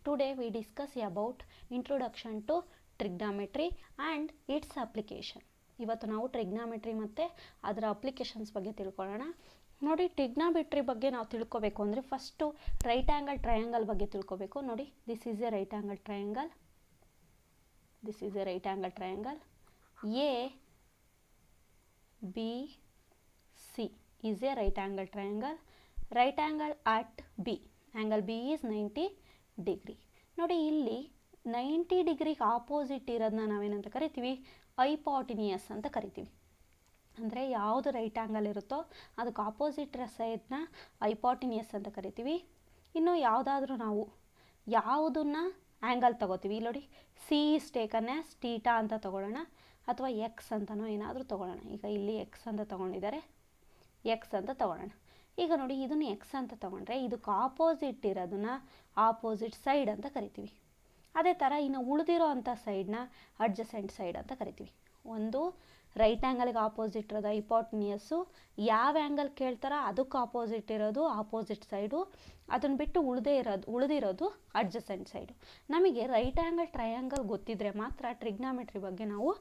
Today we discuss about introduction to trigonometry and its application. ಇವತ್ತು ನಾವು trigonometry ಮತ್ತು ಅದರ ಅಪ್ಲಿಕೇಶನ್ಸ್ ಬಗ್ಗೆ ತಿಳ್ಕೊಳ್ಳೋಣ. ನೋಡಿ, ಟ್ರಿಗ್ನಾಮೆಟ್ರಿ ಬಗ್ಗೆ ನಾವು ತಿಳ್ಕೊಬೇಕು ಅಂದರೆ ಫಸ್ಟು ರೈಟ್ ಆ್ಯಂಗಲ್ ಟ್ರಯಾಂಗಲ್ ಬಗ್ಗೆ ತಿಳ್ಕೊಬೇಕು. ನೋಡಿ, this is A right angle triangle. This is A right angle triangle. A B C is A right angle triangle. Right angle at B, angle B is 90 degree. ನೋಡಿ, ಇಲ್ಲಿ 90 ಡಿಗ್ರಿಗೆ opposite ಇರೋದನ್ನ ನಾವೇನಂತ ಕರಿತೀವಿ? ಐಪಾಟಿನಿಯಸ್ ಅಂತ ಕರಿತೀವಿ. ಅಂದರೆ ಯಾವುದು ರೈಟ್ ಆ್ಯಂಗಲ್ ಇರುತ್ತೋ ಅದಕ್ಕೆ ಆಪೋಸಿಟ್ ಸೈಡ್ನ ಐಪಾಟಿನಿಯಸ್ ಅಂತ ಕರಿತೀವಿ. ಇನ್ನು ಯಾವುದಾದ್ರೂ ನಾವು ಯಾವುದನ್ನ ಆ್ಯಂಗಲ್ ತಗೋತೀವಿ, ನೋಡಿ C is taken as theta ಅಂತ ತಗೊಳ್ಳೋಣ, ಅಥವಾ ಎಕ್ಸ್ ಅಂತನೋ ಏನಾದರೂ ತಗೊಳ್ಳೋಣ. ಈಗ ಇಲ್ಲಿ ಎಕ್ಸ್ ಅಂತ ತಗೊಂಡಿದ್ದಾರೆ, ಎಕ್ಸ್ ಅಂತ ತಗೊಳ್ಳೋಣ. ಈಗ ನೋಡಿ, ಇದನ್ನು ಎಕ್ಸ್ ಅಂತ ತಗೊಂಡ್ರೆ ಇದಕ್ಕೆ ಆಪೋಸಿಟ್ ಇರೋದನ್ನ ಆಪೋಸಿಟ್ ಸೈಡ್ ಅಂತ ಕರಿತೀವಿ. ಅದೇ ಥರ ಇನ್ನು ಉಳಿದಿರೋ ಅಂಥ ಸೈಡ್ನ ಅಡ್ಜಸೆಂಟ್ ಸೈಡ್ ಅಂತ ಕರಿತೀವಿ. ಒಂದು ರೈಟ್ ಆ್ಯಂಗಲ್ಗೆ ಆಪೋಸಿಟ್ ಇರೋದು ಐಪಾಟಿನಿಯಸ್ಸು, ಯಾವ ಆ್ಯಂಗಲ್ ಕೇಳ್ತಾರೋ ಅದಕ್ಕೆ ಆಪೋಸಿಟ್ ಇರೋದು ಆಪೋಸಿಟ್ ಸೈಡು, ಅದನ್ನು ಬಿಟ್ಟು ಉಳಿದಿರೋದು ಅಡ್ಜಸೆಂಟ್ ಸೈಡು. ನಮಗೆ ರೈಟ್ ಆ್ಯಂಗಲ್ ಟ್ರಯಾಂಗಲ್ ಗೊತ್ತಿದ್ದರೆ ಮಾತ್ರ ಟ್ರಿಗ್ನಾಮೆಟ್ರಿ ಬಗ್ಗೆ ನಾವು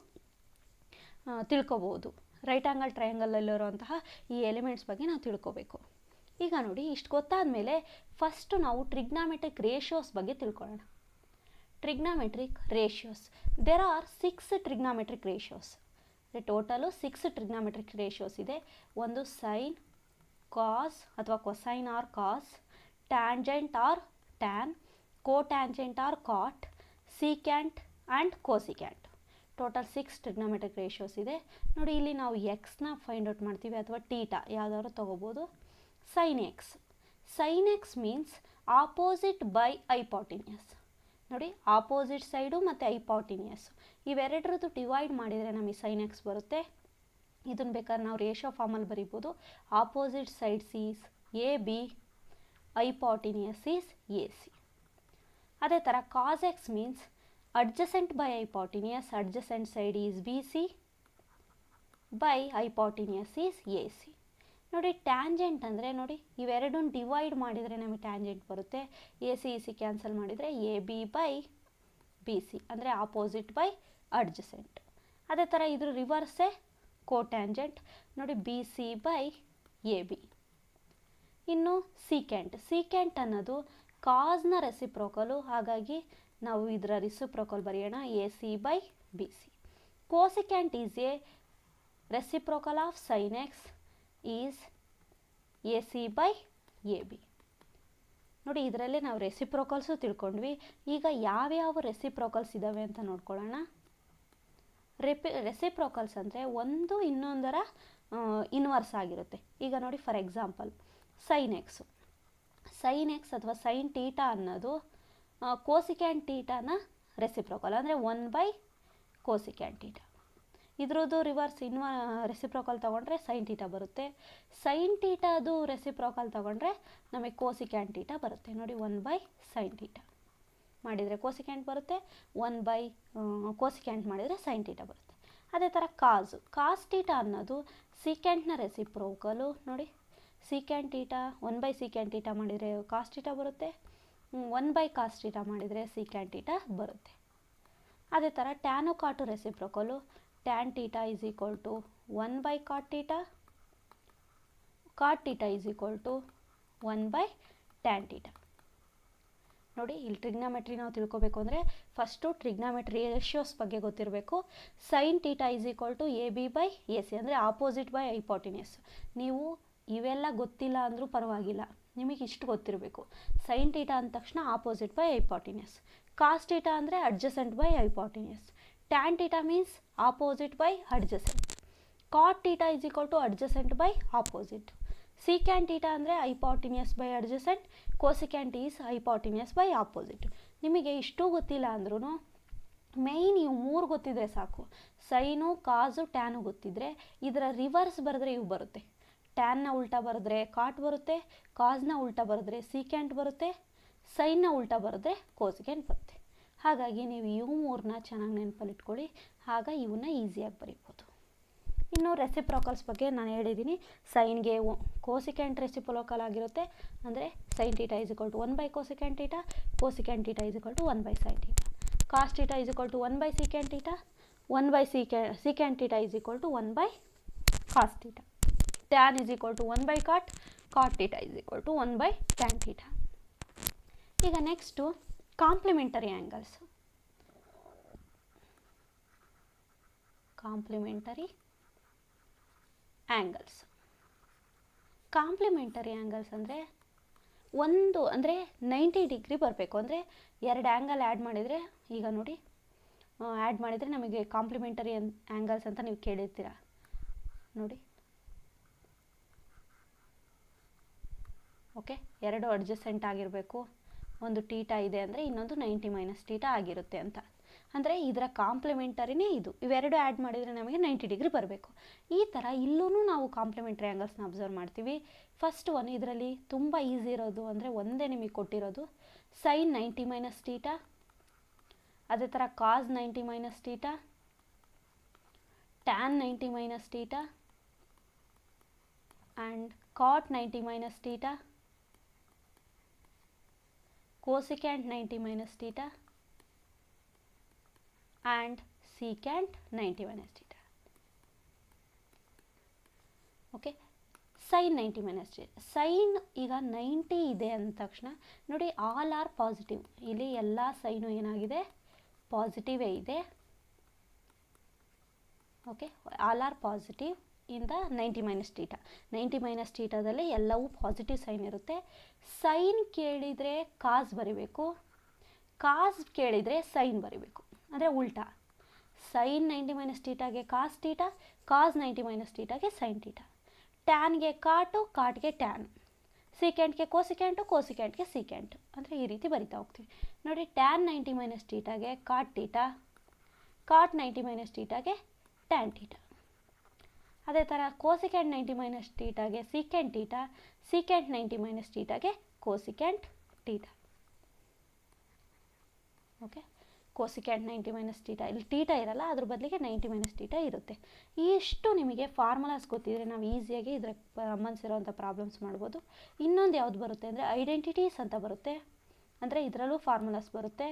ತಿಳ್ಕೊಬೋದು. ರೈಟ್ ಆ್ಯಂಗಲ್ ಟ್ರಯಾಂಗಲಲ್ಲಿರುವಂತಹ ಈ ಎಲಿಮೆಂಟ್ಸ್ ಬಗ್ಗೆ ನಾವು ತಿಳ್ಕೊಬೇಕು. ಈಗ ನೋಡಿ, ಇಷ್ಟು ಗೊತ್ತಾದ ಮೇಲೆ ಫಸ್ಟು ನಾವು ಟ್ರಿಗ್ನಾಮೆಟ್ರಿಕ್ ರೇಷಿಯೋಸ್ ಬಗ್ಗೆ ತಿಳ್ಕೊಳ್ಳೋಣ. Trigonometric ratios, there are 6 trigonometric ratios. Total 6 trigonometric ratios ಇದೆ. ಒಂದು ಸೈನ್, ಕಾಸ್ ಅಥವಾ cosine or cos, tangent or tan, cotangent or cot, secant and cosecant. Total 6 trigonometric ratios ಇದೆ. ನೋಡಿ, ಇಲ್ಲಿ ನಾವು ಎಕ್ಸ್ನ ಫೈಂಡ್ ಔಟ್ ಮಾಡ್ತೀವಿ ಅಥವಾ ಟೀಟಾ ಯಾವುದಾದ್ರು ತೊಗೋಬೋದು. Sine X, sine X means opposite by hypotenuse. ನೋಡಿ, ಆಪೋಸಿಟ್ ಸೈಡು ಮತ್ತು ಐಪಾಟಿನಿಯಸ್ ಇವೆರಡರದ್ದು ಡಿವೈಡ್ ಮಾಡಿದರೆ ನಮಗೆ ಸೈನ್ ಎಕ್ಸ್ ಬರುತ್ತೆ. ಇದನ್ನು ಬೇಕಾದ್ರೆ ನಾವು ರೇಷಿಯೋ ಫಾರ್ಮಲ್ಲಿ ಬರೀಬೋದು. Opposite sides is A B, hypotenuse is A C. ಅದೇ ಥರ cos x means adjacent by hypotenuse, adjacent side is BC by hypotenuse is AC. ನೋಡಿ, ಟ್ಯಾಂಜೆಂಟ್ ಅಂದರೆ ನೋಡಿ ಇವೆರಡನ್ನು ಡಿವೈಡ್ ಮಾಡಿದರೆ ನಮಗೆ ಟ್ಯಾಂಜೆಂಟ್ ಬರುತ್ತೆ. ಎ ಸಿ ಸಿ ಕ್ಯಾನ್ಸಲ್ ಮಾಡಿದರೆ A B by B C ಅಂದರೆ ಆಪೋಸಿಟ್ ಬೈ ಅಡ್ಜಸೆಂಟ್. ಅದೇ ಥರ ಇದ್ರ ರಿವರ್ಸೇ ಕೋಟ್ಯಾಂಜೆಂಟ್. ನೋಡಿ, B C by A B. ಇನ್ನು ಸೀಕ್ಯಾಂಟ್, ಸೀಕ್ಯಾಂಟ್ ಅನ್ನೋದು ಕಾಸ್ನ ರೆಸಿಪ್ರೋಕಲು, ಹಾಗಾಗಿ ನಾವು ಇದರ ರೆಸಿಪ್ರೋಕಲ್ ಬರೆಯೋಣ A C by B C. Cosecant is a reciprocal of sine x is A C by A B. ನೋಡಿ, ಇದರಲ್ಲೇ ನಾವು ರೆಸಿಪ್ರೋಕಲ್ಸು ತಿಳ್ಕೊಂಡ್ವಿ. ಈಗ ಯಾವ್ಯಾವ ರೆಸಿಪ್ರೋಕಲ್ಸ್ ಇದ್ದಾವೆ ಅಂತ ನೋಡ್ಕೊಳ್ಳೋಣ. ರೆಸಿಪ್ರೋಕಲ್ಸ್ ಅಂದರೆ ಒಂದು ಇನ್ನೊಂದರ ಇನ್ವರ್ಸ್ ಆಗಿರುತ್ತೆ. ಈಗ ನೋಡಿ, for example sine x, sine x ಅಥವಾ ಸೈನ್ ಟೀಟಾ ಅನ್ನೋದು ಕೋಸಿಕ್ಯಾಂಟ್ ಟೀಟಾನ ರೆಸಿಪ್ರೋಕಲ್, ಅಂದರೆ 1 ಬೈ ಕೋಸಿಕ್ಯಾಂಟ್ ಟೀಟಾ. ಇದ್ರದ್ದು ರಿವರ್ಸ್ ರೆಸಿಪ್ರೋಕಲ್ ತೊಗೊಂಡ್ರೆ ಸೈನ್ ಟೀಟಾ ಬರುತ್ತೆ. ಸೈನ್ ಟೀಟಾದು ರೆಸಿಪ್ರೋಕಲ್ ತೊಗೊಂಡ್ರೆ ನಮಗೆ ಕೋಸಿಕ್ಯಾಂಟ್ ಟೀಟಾ ಬರುತ್ತೆ. ನೋಡಿ, 1 ಬೈ ಸೈನ್ ಟೀಟಾ ಮಾಡಿದರೆ ಕೋಸಿಕ್ಯಾಂಟ್ ಬರುತ್ತೆ, 1 ಬೈ ಕೋಸಿಕ್ಯಾಂಟ್ ಮಾಡಿದರೆ ಸೈನ್ ಟೀಟಾ ಬರುತ್ತೆ. ಅದೇ ಥರ ಕಾಸು, ಕಾಸ್ ಟೀಟಾ ಅನ್ನೋದು ಸೀಕ್ಯಾಂಟ್ನ ರೆಸಿಪ್ರೋಕಲು. ನೋಡಿ, secant theta 1 by secant theta ಮಾಡಿದರೆ ಕಾಸ್ ಟೀಟಾ ಬರುತ್ತೆ, 1 ಬೈ ಕಾಸ್ ಟೀಟಾ ಮಾಡಿದರೆ ಸೀಕ್ಯಾಂಟ್ ಟೀಟಾ ಬರುತ್ತೆ. ಅದೇ ಥರ tan cot reciprocal, tan theta is equal to 1 by cot theta, cot theta is equal to 1 by tan theta. ನೋಡಿ, ಇಲ್ಲಿ trigonometry ನಾವು ತಿಳ್ಕೊಬೇಕು ಅಂದರೆ ಫಸ್ಟು ಟ್ರಿಗ್ನಾಮೆಟ್ರಿ ರೇಷಿಯೋಸ್ ಬಗ್ಗೆ ಗೊತ್ತಿರಬೇಕು. Sine theta is equal to A B by A C ಅಂದರೆ opposite by hypotenuse. ನೀವು ಇವೆಲ್ಲ ಗೊತ್ತಿಲ್ಲ ಅಂದರೂ ಪರವಾಗಿಲ್ಲ, ನಿಮಗೆ ಇಷ್ಟು ಗೊತ್ತಿರಬೇಕು. ಸೈನ್ ಟೀಟಾ ಅಂದ ತಕ್ಷಣ opposite by hypotenuse, cos theta ಅಂದರೆ adjacent by hypotenuse, tan theta means opposite by adjacent, cot theta is equal to adjacent by opposite, secant theta ಅಂದರೆ hypotenuse by adjacent, cosecant is hypotenuse by opposite. ನಿಮಗೆ ಇಷ್ಟು ಗೊತ್ತಿಲ್ಲ ಅಂದ್ರೂ main ಇವು 3 ಗೊತ್ತಿದ್ರೆ ಸಾಕು. Sign, ಕಾಸು, ಟ್ಯಾನು ಗೊತ್ತಿದ್ರೆ ಇದರ ರಿವರ್ಸ್ ಬರೆದ್ರೆ ಇವು ಬರುತ್ತೆ. ಟ್ಯಾನ್ನ ಉಲ್ಟಾ ಬರೆದ್ರೆ ಕಾಟ್ ಬರುತ್ತೆ, ಕಾಸ್ನ ಉಲ್ಟಾ ಬರೆದ್ರೆ ಸೀಕ್ಯಾಂಟ್ ಬರುತ್ತೆ, ಸೈನ್ನ ಉಲ್ಟಾ ಬರೆದ್ರೆ ಕೋಸಿಕ್ಯಾಂಟ್ ಬರುತ್ತೆ. ಹಾಗಾಗಿ ನೀವು ಇವು 3ನ ಚೆನ್ನಾಗಿ ನೆನಪಲ್ಲಿಟ್ಕೊಳ್ಳಿ, ಆಗ ಇವನ್ನ ಈಸಿಯಾಗಿ ಬರೀಬೋದು. ಇನ್ನು ರೆಸಿಪ್ರೋಕಲ್ಸ್ ಬಗ್ಗೆ ನಾನು ಹೇಳಿದ್ದೀನಿ. ಸೈನ್ಗೆ ಕೋಸಿಕೆಂಟ್ ರೆಸಿಪ್ರೋಕಲ್ ಆಗಿರುತ್ತೆ, ಅಂದರೆ sine theta is equal to 1 by cosecant theta, cosecant theta is equal to 1 by sine theta, cos theta is equal to 1 by secant theta, 1 by secant theta is equal to 1 by cos theta, tan is equal to 1 by cot theta is equal to 1 by tan theta. ಈಗ next complementary angles. Complementary angles ಅಂದರೆ ಒಂದು ಅಂದರೆ 90 degree ಬರಬೇಕು. ಅಂದರೆ ಎರಡು angle add ಮಾಡಿದರೆ, ಈಗ ನೋಡಿ ಆ್ಯಡ್ ಮಾಡಿದರೆ ನಮಗೆ ಕಾಂಪ್ಲಿಮೆಂಟರಿ ಆ್ಯಂಗಲ್ಸ್ ಅಂತ ನೀವು ಕೇಳಿರ್ತೀರ ನೋಡಿ. ಓಕೆ, ಎರಡು ಅಡ್ಜಸೆಂಟ್ ಆಗಿರಬೇಕು, ಒಂದು ಟೀಟಾ ಇದೆ ಅಂದರೆ ಇನ್ನೊಂದು 90 ಮೈನಸ್ ಟೀಟಾ ಆಗಿರುತ್ತೆ ಅಂತ. ಅಂದರೆ ಇದರ ಕಾಂಪ್ಲಿಮೆಂಟರಿನೇ ಇದು. ಇವೆರಡು ಆ್ಯಡ್ ಮಾಡಿದರೆ ನಮಗೆ 90 ಡಿಗ್ರಿ ಬರಬೇಕು. ಈ ಥರ ಇಲ್ಲೂ ನಾವು ಕಾಂಪ್ಲಿಮೆಂಟರಿ ಆ್ಯಂಗಲ್ಸ್ನ ಅಬ್ಸರ್ವ್ ಮಾಡ್ತೀವಿ. ಫಸ್ಟ್ ಒನ್ ಇದರಲ್ಲಿ ತುಂಬ ಈಸಿ ಇರೋದು ಅಂದರೆ ಒಂದೇ ನಿಮಗೆ ಕೊಟ್ಟಿರೋದು ಸೈನ್ 90 ಮೈನಸ್ ಟೀಟಾ, ಅದೇ ಥರ cos 90 minus theta, tan 90 minus theta and cot 90 minus theta, cosecant 90 minus theta and secant 90 minus theta. Okay, sine 90 minus theta. Sine ಈಗ 90 ಇದೆ ಅಂದ ತಕ್ಷಣ ನೋಡಿ ಆಲ್ ಆರ್ ಪಾಸಿಟಿವ್. ಇಲ್ಲಿ ಎಲ್ಲ ಸೈನು ಏನಾಗಿದೆ, ಪಾಸಿಟಿವೇ ಇದೆ. ಓಕೆ, ಆಲ್ ಆರ್ ಪಾಸಿಟಿವ್ ಇಂದ 90 ಮೈನಸ್ ಥೀಟಾ. 90 ಮೈನಸ್ ಥೀಟಾದಲ್ಲಿ ಎಲ್ಲವೂ ಪಾಸಿಟಿವ್ ಸೈನ್ ಇರುತ್ತೆ. ಸೈನ್ ಕೇಳಿದರೆ ಕಾಸ್ ಬರೀಬೇಕು, ಕಾಸ್ ಕೇಳಿದರೆ ಸೈನ್ ಬರೀಬೇಕು, ಅಂದರೆ ಉಲ್ಟಾ. ಸೈನ್ 90 ಮೈನಸ್ ಟೀಟಾಗೆ ಕಾಸ್ ಟೀಟಾ, ಕಾಸ್ 90 ಮೈನಸ್ ಟೀಟಾಗೆ ಸೈನ್ ಟೀಟಾ, ಟ್ಯಾನ್ಗೆ ಕಾಟು, ಕಾಟ್ಗೆ ಟ್ಯಾನ್, ಸೀಕೆಂಟ್ಗೆ ಕೋಸಿಕೆಂಟು, ಕೋಸಿಕೆಂಟ್ಗೆ ಸೀಕೆಂಟು, ಅಂದರೆ ಈ ರೀತಿ ಬರಿತಾ ಹೋಗ್ತೀವಿ ನೋಡಿ. ಟ್ಯಾನ್ 90 ಮೈನಸ್ ಟೀಟಾಗೆ ಕಾಟ್ ಟೀಟಾ, ಕಾಟ್ 90 ಮೈನಸ್ ಟೀಟಾಗೆ ಟ್ಯಾನ್ ಟೀಟಾ. ಅದೇ ಥರ ಕೋಸಿಕೆಂಟ್ 90 ಮೈನಸ್ ಟೀಟಾಗೆ ಸೀಕೆಂಟ್ ಟೀಟಾ, ಸೀಕೆಂಟ್ 90 ಮೈನಸ್ ಟೀಟಾಗೆ cosecant theta. Okay, cosecant 90 minus theta, ಇಲ್ಲಿ ಟೀಟಾ ಇರಲ್ಲ, ಅದ್ರ ಬದಲಿಗೆ 90 ಮೈನಸ್ ಟೀಟಾ ಇರುತ್ತೆ. ಇಷ್ಟು ನಿಮಗೆ ಫಾರ್ಮುಲಾಸ್ ಗೊತ್ತಿದ್ರೆ ನಾವು ಈಸಿಯಾಗಿ ಇದರ ಸಂಬಂಧಿಸಿರೋಂಥ ಪ್ರಾಬ್ಲಮ್ಸ್ ಮಾಡ್ಬೋದು. ಇನ್ನೊಂದು ಯಾವುದು ಬರುತ್ತೆ ಅಂದರೆ ಐಡೆಂಟಿಟೀಸ್ ಅಂತ ಬರುತ್ತೆ, ಅಂದರೆ ಇದರಲ್ಲೂ ಫಾರ್ಮುಲಾಸ್ ಬರುತ್ತೆ.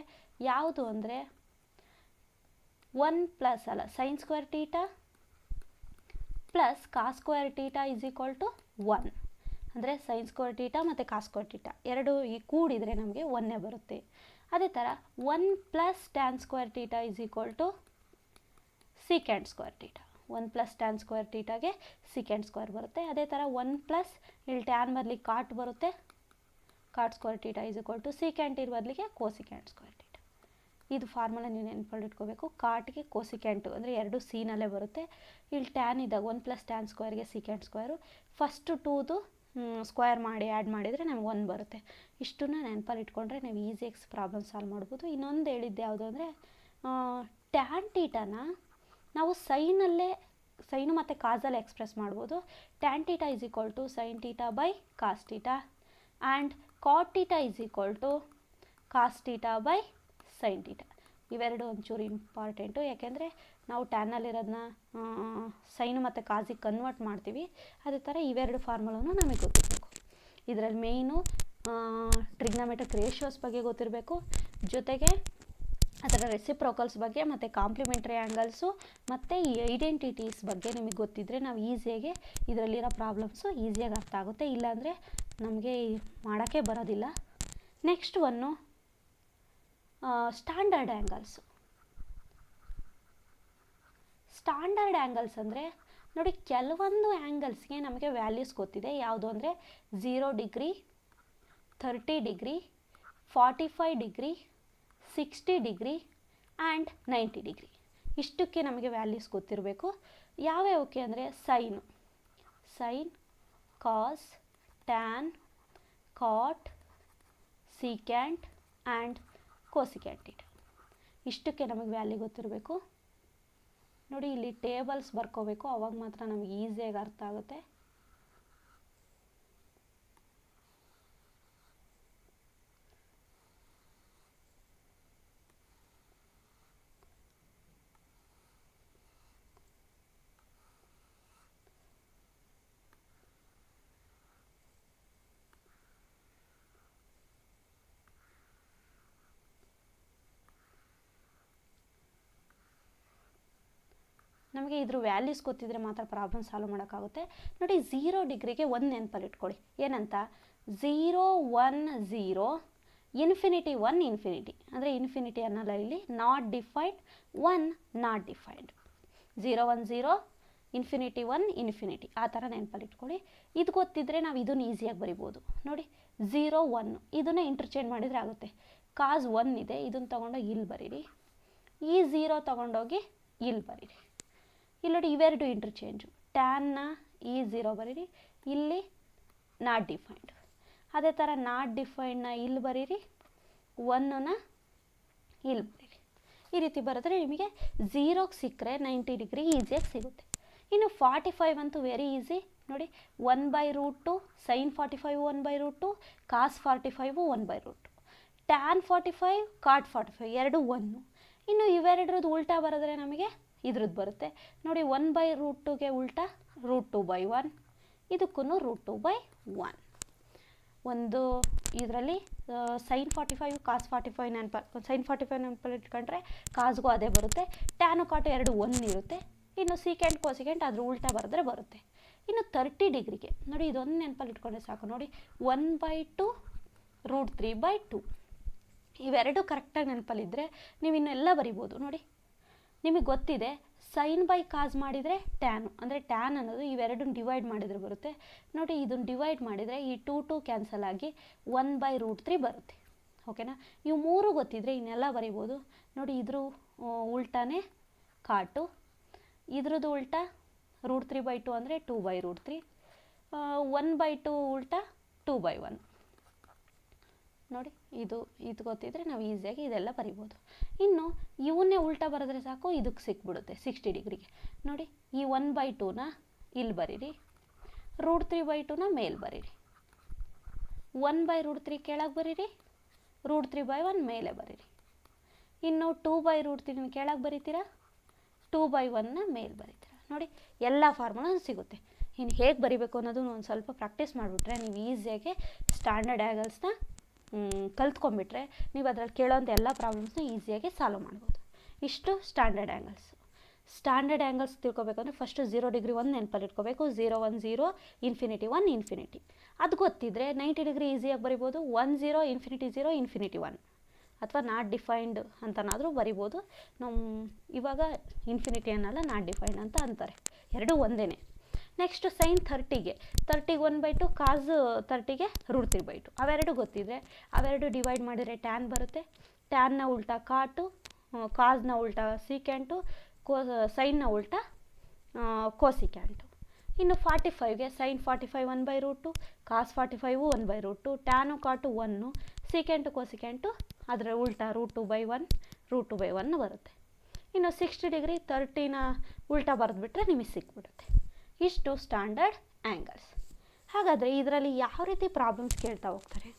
ಯಾವುದು ಅಂದರೆ 1 ಪ್ಲಸ್ ಅಲ್ಲ sine square theta plus cos square theta is equal to 1. ಅಂದರೆ ಸೈನ್ ಸ್ಕ್ವೇರ್ ಟೀಟಾ ಮತ್ತು ಕಾಸ್ ಸ್ಕ್ವೇರ್ ಟೀಟಾ ಎರಡು ಈ ಕೂಡಿದರೆ ನಮಗೆ 1 ಬರುತ್ತೆ. ಅದೇ ಥರ 1 plus tan square theta is equal to secant square theta. 1 plus tan square ಟೀಟಾಗೆ ಸೀಕೆಂಟ್ ಸ್ಕ್ವೇರ್ ಬರುತ್ತೆ. ಅದೇ ಥರ 1 ಪ್ಲಸ್ ಇಲ್ಲಿ ಟ್ಯಾನ್ ಬದಲಿ ಕಾಟ್ ಬರುತ್ತೆ, cot square theta is equal to secant ಇರ್ ಬದಲಿಗೆ ಕೋಸಿಕೆಂಟ್ ಸ್ಕ್ವೇರ್ ಟೀಟಾ. ಇದು ಫಾರ್ಮುಲಾ ನೀವು ನೆನ್ಪಲ್ಲಿ ಇಟ್ಕೋಬೇಕು. ಕಾಟ್ಗೆ ಕೋಸಿಕೆಂಟು ಅಂದರೆ ಎರಡು ಸೀನಲ್ಲೇ ಬರುತ್ತೆ. ಇಲ್ಲಿ ಟ್ಯಾನ್ ಇದ್ದಾಗ 1 ಪ್ಲಸ್ ಟ್ಯಾನ್ ಸ್ಕ್ವೇರ್ಗೆ ಸೀಕೆಂಟ್ ಸ್ಕ್ವೇರು, ಫಸ್ಟು ಟೂದು ಸ್ಕ್ವೇರ್ ಮಾಡಿ ಆ್ಯಡ್ ಮಾಡಿದರೆ ನಮಗೆ 1 ಬರುತ್ತೆ. ಇಷ್ಟನ್ನ ನೆನಪಲ್ಲಿ ಇಟ್ಕೊಂಡ್ರೆ ನಾವು ಈಸಿಯಾಗಿ ಪ್ರಾಬ್ಲಮ್ ಸಾಲ್ವ್ ಮಾಡ್ಬೋದು. ಇನ್ನೊಂದು ಹೇಳಿದ್ದು ಯಾವುದು ಅಂದರೆ ಟ್ಯಾನ್ ಟೀಟಾನ ನಾವು ಸೈನು ಮತ್ತು ಕಾಸಲ್ಲೇ ಎಕ್ಸ್ಪ್ರೆಸ್ ಮಾಡ್ಬೋದು. Tan theta is equal to sine theta by cos theta and cot theta is equal to cos theta by sine theta. ಇವೆರಡು ಒಂಚೂರು ಇಂಪಾರ್ಟೆಂಟು, ಯಾಕೆಂದರೆ ನಾವು ಟ್ಯಾನಲ್ಲಿರೋದನ್ನ ಸೈನು ಮತ್ತು ಕಾಸಿಗೆ ಕನ್ವರ್ಟ್ ಮಾಡ್ತೀವಿ. ಅದೇ ಥರ ಇವೆರಡು ಫಾರ್ಮುಲಾನು ನಮಗೆ ಗೊತ್ತಿರಬೇಕು. ಇದರಲ್ಲಿ ಮೇಯ್ನು ಟ್ರಿಗ್ನೋಮೆಟ್ರಿಕ್ ರೇಷಿಯೋಸ್ ಬಗ್ಗೆ ಗೊತ್ತಿರಬೇಕು, ಜೊತೆಗೆ ಅದರ ರೆಸಿಪ್ರೋಕಲ್ಸ್ ಬಗ್ಗೆ ಮತ್ತು ಕಾಂಪ್ಲಿಮೆಂಟ್ರಿ ಆ್ಯಂಗಲ್ಸು ಮತ್ತು ಈ ಐಡೆಂಟಿಟೀಸ್ ಬಗ್ಗೆ ನಿಮಗೆ ಗೊತ್ತಿದ್ದರೆ ನಾವು ಈಸಿಯಾಗಿ ಇದರಲ್ಲಿರೋ ಪ್ರಾಬ್ಲಮ್ಸು ಈಸಿಯಾಗಿ ಅರ್ಥ ಆಗುತ್ತೆ. ಇಲ್ಲಾಂದರೆ ನಮಗೆ ಮಾಡೋಕ್ಕೆ ಬರೋದಿಲ್ಲ. Next one standard angles. Standard angles ಅಂದರೆ ನೋಡಿ, ಕೆಲವೊಂದು ಆ್ಯಂಗಲ್ಸ್ಗೆ ನಮಗೆ ವ್ಯಾಲ್ಯೂಸ್ ಗೊತ್ತಿದೆ. ಯಾವುದು ಅಂದರೆ 0 degree, 30 degree, 45 degree, 60 degree and 90 degree. ಇಷ್ಟಕ್ಕೆ ನಮಗೆ ವ್ಯಾಲ್ಯೂಸ್ ಗೊತ್ತಿರಬೇಕು. ಯಾವ್ಯಾವಕ್ಕೆ ಅಂದರೆ sine, cos, tan, cot, secant and cosecant theta. ಇಷ್ಟಕ್ಕೆ ನಮಗೆ ವ್ಯಾಲ್ಯೂ ಗೊತ್ತಿರಬೇಕು. ನೋಡಿ, ಇಲ್ಲಿ ಟೇಬಲ್ಸ್ ಬರ್ಕೋಬೇಕು, ಅವಾಗ ಮಾತ್ರ ನಮಗೆ ಈಸಿಯಾಗಿ ಅರ್ಥ ಆಗುತ್ತೆ. ನಮಗೆ ಇದ್ರ ವ್ಯಾಲ್ಯೂಸ್ ಗೊತ್ತಿದ್ರೆ ಮಾತ್ರ ಪ್ರಾಬ್ಲಮ್ ಸಾಲ್ವ್ ಮಾಡೋಕ್ಕಾಗುತ್ತೆ. ನೋಡಿ 0 ಡಿಗ್ರಿಗೆ ಒಂದು ನೆನಪಲ್ಲಿ ಇಟ್ಕೊಳ್ಳಿ, ಏನಂತ 0 1 0 ಇನ್ಫಿನಿಟಿ 1 ಇನ್ಫಿನಿಟಿ, ಅಂದರೆ ಇನ್ಫಿನಿಟಿ ಅನ್ನಲ್ಲ ಇಲ್ಲಿ, not defined 1 not defined, 0 1 0 infinity 1 infinity, ಆ ಥರ ನೆನಪಲ್ಲಿ ಇಟ್ಕೊಳ್ಳಿ. ಇದು ಗೊತ್ತಿದ್ದರೆ ನಾವು ಇದನ್ನು ಈಸಿಯಾಗಿ ಬರಿಬೋದು. ನೋಡಿ 0 1 ಇದನ್ನು ಇಂಟರ್ಚೇಂಜ್ ಮಾಡಿದರೆ ಆಗುತ್ತೆ. ಕಾಸ್ 1 ಇದೆ, ಇದನ್ನು ತೊಗೊಂಡೋಗಿ ಇಲ್ಲಿ ಬರೀರಿ, ಈ 0 ತೊಗೊಂಡೋಗಿ ಇಲ್ಲಿ ಬರೀರಿ. ಇಲ್ಲಿ ನೋಡಿ ಇವೆರಡು ಇಂಟರ್ಚೇಂಜು, ಟ್ಯಾನ್ನ ಈ 0 ಬರೀರಿ, ಇಲ್ಲಿ ನಾಟ್ ಡಿಫೈನ್ಡ್, ಅದೇ ಥರ ನಾಟ್ ಡಿಫೈನ್ಡ್ನ ಇಲ್ಲಿ ಬರೀರಿ, 1ನ ಇಲ್ಲಿ ಬರೀರಿ. ಈ ರೀತಿ ಬರೆದ್ರೆ ನಿಮಗೆ 0ಗೆ ಸಿಕ್ಕರೆ 90 ಡಿಗ್ರಿ ಈಸಿಯಾಗಿ ಸಿಗುತ್ತೆ. ಇನ್ನು 45 ಅಂತೂ ವೆರಿ ಈಸಿ. ನೋಡಿ 1/√2 ಸೈನ್ 45 1/√2 ಕಾಸ್ 45 1/√2, ಟ್ಯಾನ್ 45 ಕಾಟ್ 45 ಎರಡು 1. ಇನ್ನು ಇವೆರಡರದ್ದು ಉಲ್ಟಾ ಬರೆದ್ರೆ ನಮಗೆ ಇದ್ರದ್ದು ಬರುತ್ತೆ. ನೋಡಿ 1/√2ಗೆ ಉಲ್ಟಾ √2/1, ಇದಕ್ಕೂ √2/1. ಒಂದು ಇದರಲ್ಲಿ ಸೈನ್ 45 ಕಾಸ್ 45 ಸೈನ್ 45 ನೆನಪಲ್ಲಿ ಇಟ್ಕೊಂಡ್ರೆ ಕಾಸ್ಗೂ ಅದೇ ಬರುತ್ತೆ, ಟ್ಯಾನು ಕಾಟು ಎರಡು 1 ಇರುತ್ತೆ. ಇನ್ನು ಸೀಕೆಂಟ್ ಕೋಸಿಕೆಂಟ್ ಅದ್ರ ಉಲ್ಟಾ ಬರೆದ್ರೆ ಬರುತ್ತೆ. ಇನ್ನು 30 ಡಿಗ್ರಿಗೆ ನೋಡಿ ಇದೊಂದು ನೆನಪಲ್ಲಿ ಇಟ್ಕೊಂಡ್ರೆ ಸಾಕು. ನೋಡಿ 1/2 √3/2, ಇವೆರಡು ಕರೆಕ್ಟಾಗಿ ನೆನಪಲ್ಲಿದ್ದರೆ ನೀವು ಇನ್ನೆಲ್ಲ ಬರಿಬೋದು. ನೋಡಿ ನಿಮಗೆ ಗೊತ್ತಿದೆ ಸೈನ್ ಬೈ ಕಾಸ್ ಮಾಡಿದರೆ ಟ್ಯಾನು, ಅಂದರೆ ಟ್ಯಾನ್ ಅನ್ನೋದು ಇವೆರಡನ್ನು ಡಿವೈಡ್ ಮಾಡಿದರೆ ಬರುತ್ತೆ. ನೋಡಿ ಇದನ್ನು ಡಿವೈಡ್ ಮಾಡಿದರೆ ಈ 2 ಕ್ಯಾನ್ಸಲ್ ಆಗಿ 1/√3 ಬರುತ್ತೆ. ಓಕೆನಾ, ಇವು ಮೂರು ಗೊತ್ತಿದ್ರೆ ಇನ್ನೆಲ್ಲ ಬರಿಬೋದು. ನೋಡಿ ಇದ್ರ ಉಲ್ಟಾನೇ ಕಾಟು, ಇದ್ರದ್ದು ಉಲ್ಟಾ √3/2 ಅಂದರೆ 2/√3, 1/2 ಉಲ್ಟಾ 2/1. ನೋಡಿ ಇದು ಗೊತ್ತಿದ್ರೆ ನಾವು ಈಸಿಯಾಗಿ ಇದೆಲ್ಲ ಬರಿಬೋದು. ಇನ್ನು ಇವನ್ನೇ ಉಲ್ಟಾ ಬರೆದ್ರೆ ಸಾಕು, ಇದಕ್ಕೆ ಸಿಕ್ಬಿಡುತ್ತೆ 60 ಡಿಗ್ರಿಗೆ. ನೋಡಿ ಈ 1/2ನ ಇಲ್ಲಿ ಬರೀರಿ, √3/2ನ ಮೇಲೆ ಬರೀರಿ, 1/√3 ಕೆಳಗೆ ಬರೀರಿ, √3/1 ಮೇಲೆ ಬರೀರಿ. ಇನ್ನು 2/√3 ಕೆಳಗೆ ಬರೀತೀರಾ, 2/1ನ ಮೇಲೆ ಬರೀತೀರಾ. ನೋಡಿ ಎಲ್ಲ ಫಾರ್ಮುಲಾ ಸಿಗುತ್ತೆ. ಇನ್ನು ಹೇಗೆ ಬರಿಬೇಕು ಅನ್ನೋದು ಒಂದು ಸ್ವಲ್ಪ ಪ್ರಾಕ್ಟೀಸ್ ಮಾಡಿಬಿಟ್ರೆ ನೀವು ಈಸಿಯಾಗಿ ಸ್ಟ್ಯಾಂಡರ್ಡ್ ಆ್ಯಂಗಲ್ಸ್ನ ಕಲ್ತ್ಕೊಂಡ್ಬಿಟ್ರೆ ನೀವು ಅದರಲ್ಲಿ ಕೇಳೋಂಥ ಎಲ್ಲ ಪ್ರಾಬ್ಲಮ್ಸ್ನ ಈಸಿಯಾಗಿ ಸಾಲ್ವ್ ಮಾಡ್ಬೋದು. ಇಷ್ಟು ಸ್ಟ್ಯಾಂಡರ್ಡ್ ಆ್ಯಂಗಲ್ಸ್. ಸ್ಟ್ಯಾಂಡರ್ಡ್ ಆ್ಯಂಗಲ್ಸ್ ತಿಳ್ಕೊಬೇಕಂದ್ರೆ ಫಸ್ಟು 0 ಡಿಗ್ರಿ ಒಂದು ನೆನಪಲ್ಲಿ ಇಟ್ಕೋಬೇಕು, 0 1 0 ಇನ್ಫಿನಿಟಿ 1 ಇನ್ಫಿನಿಟಿ. ಅದು ಗೊತ್ತಿದ್ದರೆ 90 ಡಿಗ್ರಿ ಈಸಿಯಾಗಿ ಬರಿಬೋದು, 1 0 ಇನ್ಫಿನಿಟಿ 0 ಇನ್ಫಿನಿಟಿ 1, ಅಥವಾ ನಾಟ್ ಡಿಫೈನ್ಡ್ ಅಂತನಾದರೂ ಬರಿಬೋದು. ನಾವು ಇವಾಗ ಇನ್ಫಿನಿಟಿ ಅನ್ನಲ್ಲ ನಾಟ್ ಡಿಫೈನ್ಡ್ ಅಂತ ಅಂತಾರೆ, ಎರಡೂ ಒಂದೇ. ನೆಕ್ಸ್ಟ್ ಸೈನ್ 30ಗೆ 1/2 ಕಾಸ್ 30ಗೆ √3/2, ಅವೆರಡು ಗೊತ್ತಿದ್ರೆ ಅವೆರಡು ಡಿವೈಡ್ ಮಾಡಿದರೆ ಟ್ಯಾನ್ ಬರುತ್ತೆ, ಟ್ಯಾನ್ನ ಉಲ್ಟಾ ಕಾಟು, ಕಾಸ್ನ ಉಲ್ಟಾ ಸೀಕ್ಯಾಂಟು, ಸೈನ್ನ ಉಲ್ಟಾ ಕೋಸಿಕ್ಯಾಂಟು. ಇನ್ನು 45ಗೆ ಸೈನ್ 45 1/√2 ಕಾಸ್ 45 1/√2, ಟ್ಯಾನು ಕಾಟು 1, ಸೀಕೆಂಟು ಕೋಸಿಕೆಂಟು ಅದರ ಉಲ್ಟಾ √2/1 ಬರುತ್ತೆ. ಇನ್ನು 60 ಡಿಗ್ರಿ 30ನ ಉಲ್ಟಾ ಬರೆದ್ಬಿಟ್ರೆ ನಿಮಗೆ ಸಿಕ್ಬಿಡುತ್ತೆ. ಇಷ್ಟು ಸ್ಟ್ಯಾಂಡರ್ಡ್ ಆ್ಯಂಗಲ್ಸ್. ಹಾಗಾದರೆ ಇದರಲ್ಲಿ ಯಾವ ರೀತಿ ಪ್ರಾಬ್ಲಮ್ಸ್ ಕೇಳ್ತಾ ಹೋಗ್ತಾರೆ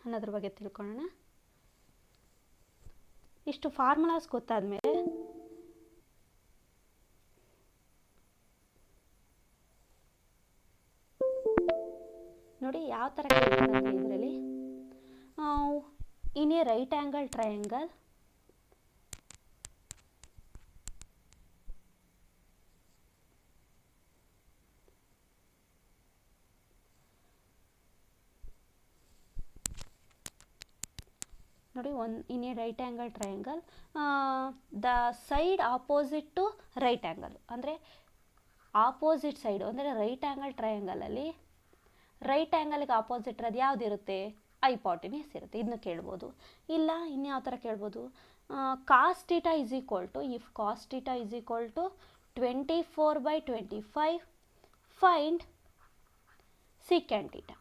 ಅನ್ನೋದ್ರ ಬಗ್ಗೆ ತಿಳ್ಕೊಳ್ಳೋಣ. ಇಷ್ಟು ಫಾರ್ಮುಲಾಸ್ ಗೊತ್ತಾದಮೇಲೆ ನೋಡಿ ಯಾವ ಥರ ಕೇಳ್ತಾರೆ ಇದರಲ್ಲಿ. In a right angle triangle ನೋಡಿ in a right angle triangle the side opposite to right angle, ಅಂದರೆ ಆಪೋಸಿಟ್ ಸೈಡು ಅಂದರೆ ರೈಟ್ ಆ್ಯಂಗಲ್ ಟ್ರಯಾಂಗಲಲ್ಲಿ ರೈಟ್ ಆ್ಯಂಗಲ್ಗೆ ಆಪೋಸಿಟ್ ಇರೋದು ಯಾವುದಿರುತ್ತೆ, ಐಪಾಟಿನಿಯಸ್ ಇರುತ್ತೆ. ಇದನ್ನ ಕೇಳ್ಬೋದು. ಇಲ್ಲ ಇನ್ಯಾವ ಥರ ಕೇಳ್ಬೋದು, cos theta is equal to, if cos theta is equal to 24/25 find secant theta.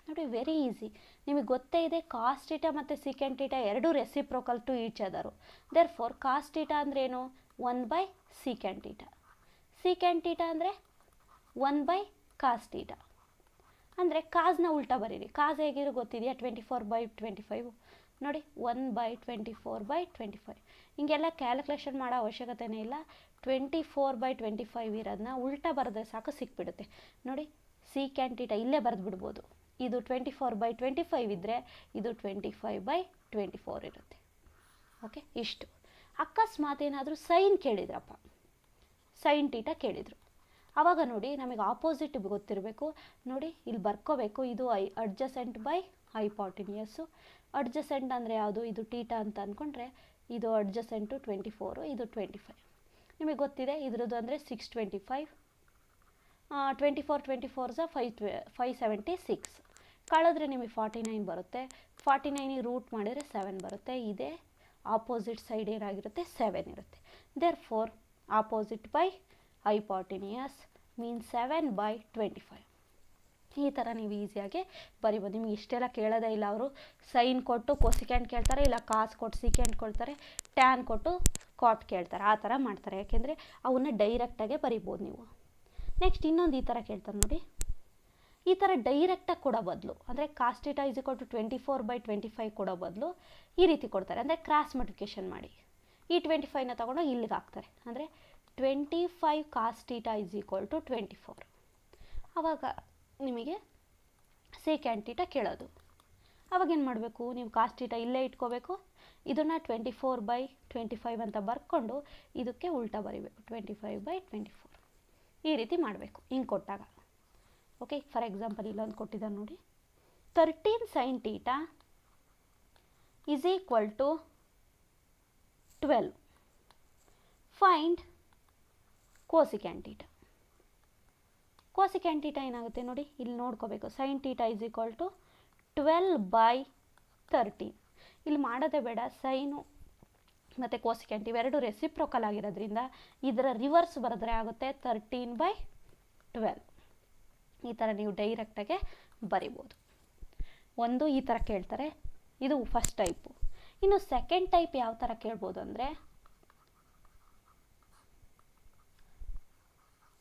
ನೋಡಿ ವೆರಿ ಈಸಿ, ನಿಮಗೆ ಗೊತ್ತೇ ಇದೆ ಕಾಸ್ ಥೀಟಾ ಮತ್ತು ಸೀಕೆಂಟ್ ಥೀಟಾ ಎರಡೂ reciprocal to each other. Therefore cos theta ಅಂದರೆ ಏನು, 1/ಸೀಕೆಂಟ್ ಥೀಟಾ. ಸೀಕೆಂಟ್ ಥೀಟಾ ಅಂದರೆ 1/ಕಾಸ್ theta. ಅಂದರೆ ಕಾಸ್ನ ಉಲ್ಟಾ ಬರೀರಿ, ಕಾಸ್ ಹೇಗಿರೋ ಗೊತ್ತಿದೆಯಾ, 24/25. ನೋಡಿ 1/24/25. ಹಿಂಗೆಲ್ಲ ಕ್ಯಾಲ್ಕುಲೇಷನ್ ಮಾಡೋ ಅವಶ್ಯಕತೆನೇ ಇಲ್ಲ. 24/25 ಇರೋದನ್ನ ಉಲ್ಟಾ ಬರೆದ್ರೆ ಸಾಕು ಸಿಕ್ಬಿಡುತ್ತೆ. ನೋಡಿ ಸೀಕೆಂಟ್ ಥೀಟಾ ಇಲ್ಲೇ ಬರೆದು ಬಿಡ್ಬೋದು. ಇದು 24/25 ಇದ್ದರೆ ಇದು 25/24 ಇರುತ್ತೆ. ಓಕೆ, ಇಷ್ಟು. ಅಕಸ್ಮಾತ್ ಏನಾದರೂ ಸೈನ್ ಕೇಳಿದ್ರಪ್ಪ, ಸೈನ್ ಟೀಟಾ ಕೇಳಿದರು. ಆವಾಗ ನೋಡಿ ನಮಗೆ ಆಪೋಸಿಟ್ ಗೊತ್ತಿರಬೇಕು. ನೋಡಿ ಇಲ್ಲಿ ಬರ್ಕೋಬೇಕು, ಇದು ಅಡ್ಜಸೆಂಟ್ ಬೈ ಹೈಪಾಟಿನಿಯಸ್ಸು. ಅಡ್ಜಸೆಂಟ್ ಅಂದರೆ ಯಾವುದು? ಇದು ಟೀಟಾ ಅಂತ ಅಂದ್ಕೊಂಡ್ರೆ ಇದು ಅಡ್ಜಸೆಂಟು 24, ಇದು 25. ನಿಮಗೆ ಗೊತ್ತಿದೆ ಇದ್ರದ್ದು ಅಂದರೆ 625. 24 576. ಕಳೆದ್ರೆ ನಿಮಗೆ 49 ಬರುತ್ತೆ. 49 ರೂಟ್ ಮಾಡಿದರೆ 7 ಬರುತ್ತೆ. ಇದೇ ಆಪೋಸಿಟ್ ಸೈಡ್ ಏನಾಗಿರುತ್ತೆ? 7 ಇರುತ್ತೆ. Therefore opposite by hypotenuse means 7/25. ಈ ಥರ ನೀವು ಈಸಿಯಾಗಿ ಬರಿಬೋದು. ನಿಮ್ಗೆ ಇಷ್ಟೆಲ್ಲ ಕೇಳೋದೇ ಇಲ್ಲ. ಅವರು ಸೈನ್ ಕೊಟ್ಟು ಕೊಸಿಕ್ಯಾಂಟ್ ಕೇಳ್ತಾರೆ, ಇಲ್ಲ ಕಾಸ್ ಕೊಟ್ಟು ಸಿಕ್ಯಾಂಟ್ ಕೊಡ್ತಾರೆ, ಟ್ಯಾನ್ ಕೊಟ್ಟು ಕಾಟ್ ಕೇಳ್ತಾರೆ. ಆ ಥರ ಮಾಡ್ತಾರೆ, ಯಾಕೆಂದರೆ ಅವನ್ನ ಡೈರೆಕ್ಟಾಗೆ ಬರಿಬೋದು ನೀವು. ನೆಕ್ಸ್ಟ್ ಇನ್ನೊಂದು ಈ ಥರ ಕೇಳ್ತಾರೆ ನೋಡಿ. ಈ ಥರ ಡೈರೆಕ್ಟಾಗಿ ಕೊಡೋ ಬದಲು, ಅಂದರೆ ಕಾಸ್ ಥೀಟಾ = 24/25 ಕೊಡೋ ಬದಲು ಈ ರೀತಿ ಕೊಡ್ತಾರೆ, ಅಂದರೆ ಕ್ರಾಸ್ ಮಲ್ಟಿಪ್ಲಿಕೇಶನ್ ಮಾಡಿ ಈ 25ನ ತೊಗೊಂಡು ಇಲ್ಲಿಗೆ ಹಾಕ್ತಾರೆ. ಅಂದರೆ 25 ಕಾಸ್ ಥೀಟಾ = 24. ಆವಾಗ ನಿಮಗೆ ಸೆಕೆಂಡ್ ಥೀಟಾ ಕೇಳೋದು. ಆವಾಗ ಏನು ಮಾಡಬೇಕು? ನೀವು ಕಾಸ್ ಥೀಟಾ ಇಲ್ಲೇ ಇಟ್ಕೋಬೇಕು. ಇದನ್ನು 24/25 ಅಂತ ಬರ್ಕೊಂಡು ಇದಕ್ಕೆ ಉಲ್ಟಾ ಬರಿಬೇಕು, 25/24. ಈ ರೀತಿ ಮಾಡಬೇಕು ಹಿಂಗೆ ಕೊಟ್ಟಾಗ. ಓಕೆ, ಫಾರ್ ಎಕ್ಸಾಂಪಲ್ ಇಲ್ಲೊಂದು ಕೊಟ್ಟಿದ್ದಾರೆ ನೋಡಿ. 13 sin θ = 12. Find cosecant theta. Cosecant theta ಏನಾಗುತ್ತೆ ನೋಡಿ, ಇಲ್ಲಿ ನೋಡ್ಕೋಬೇಕು. sin θ = 12/13. ಇಲ್ಲಿ ಮಾಡೋದೇ ಬೇಡ. ಸೈನು ಮತ್ತು ಕೋಸಿಕ್ಯಾಂಟ್ ಇವೆರಡು ರೆಸಿಪ್ರೊಕಲ್ ಆಗಿರೋದ್ರಿಂದ ಇದರ ರಿವರ್ಸ್ ಬರೆದ್ರೆ ಆಗುತ್ತೆ 13/12. ಈ ಥರ ನೀವು ಡೈರೆಕ್ಟಾಗೆ ಬರಿಬೋದು. ಒಂದು ಈ ಥರ ಕೇಳ್ತಾರೆ, ಇದು ಫಸ್ಟ್ ಟೈಪು. ಇನ್ನು ಸೆಕೆಂಡ್ ಟೈಪ್ ಯಾವ ಥರ ಕೇಳ್ಬೋದು ಅಂದರೆ,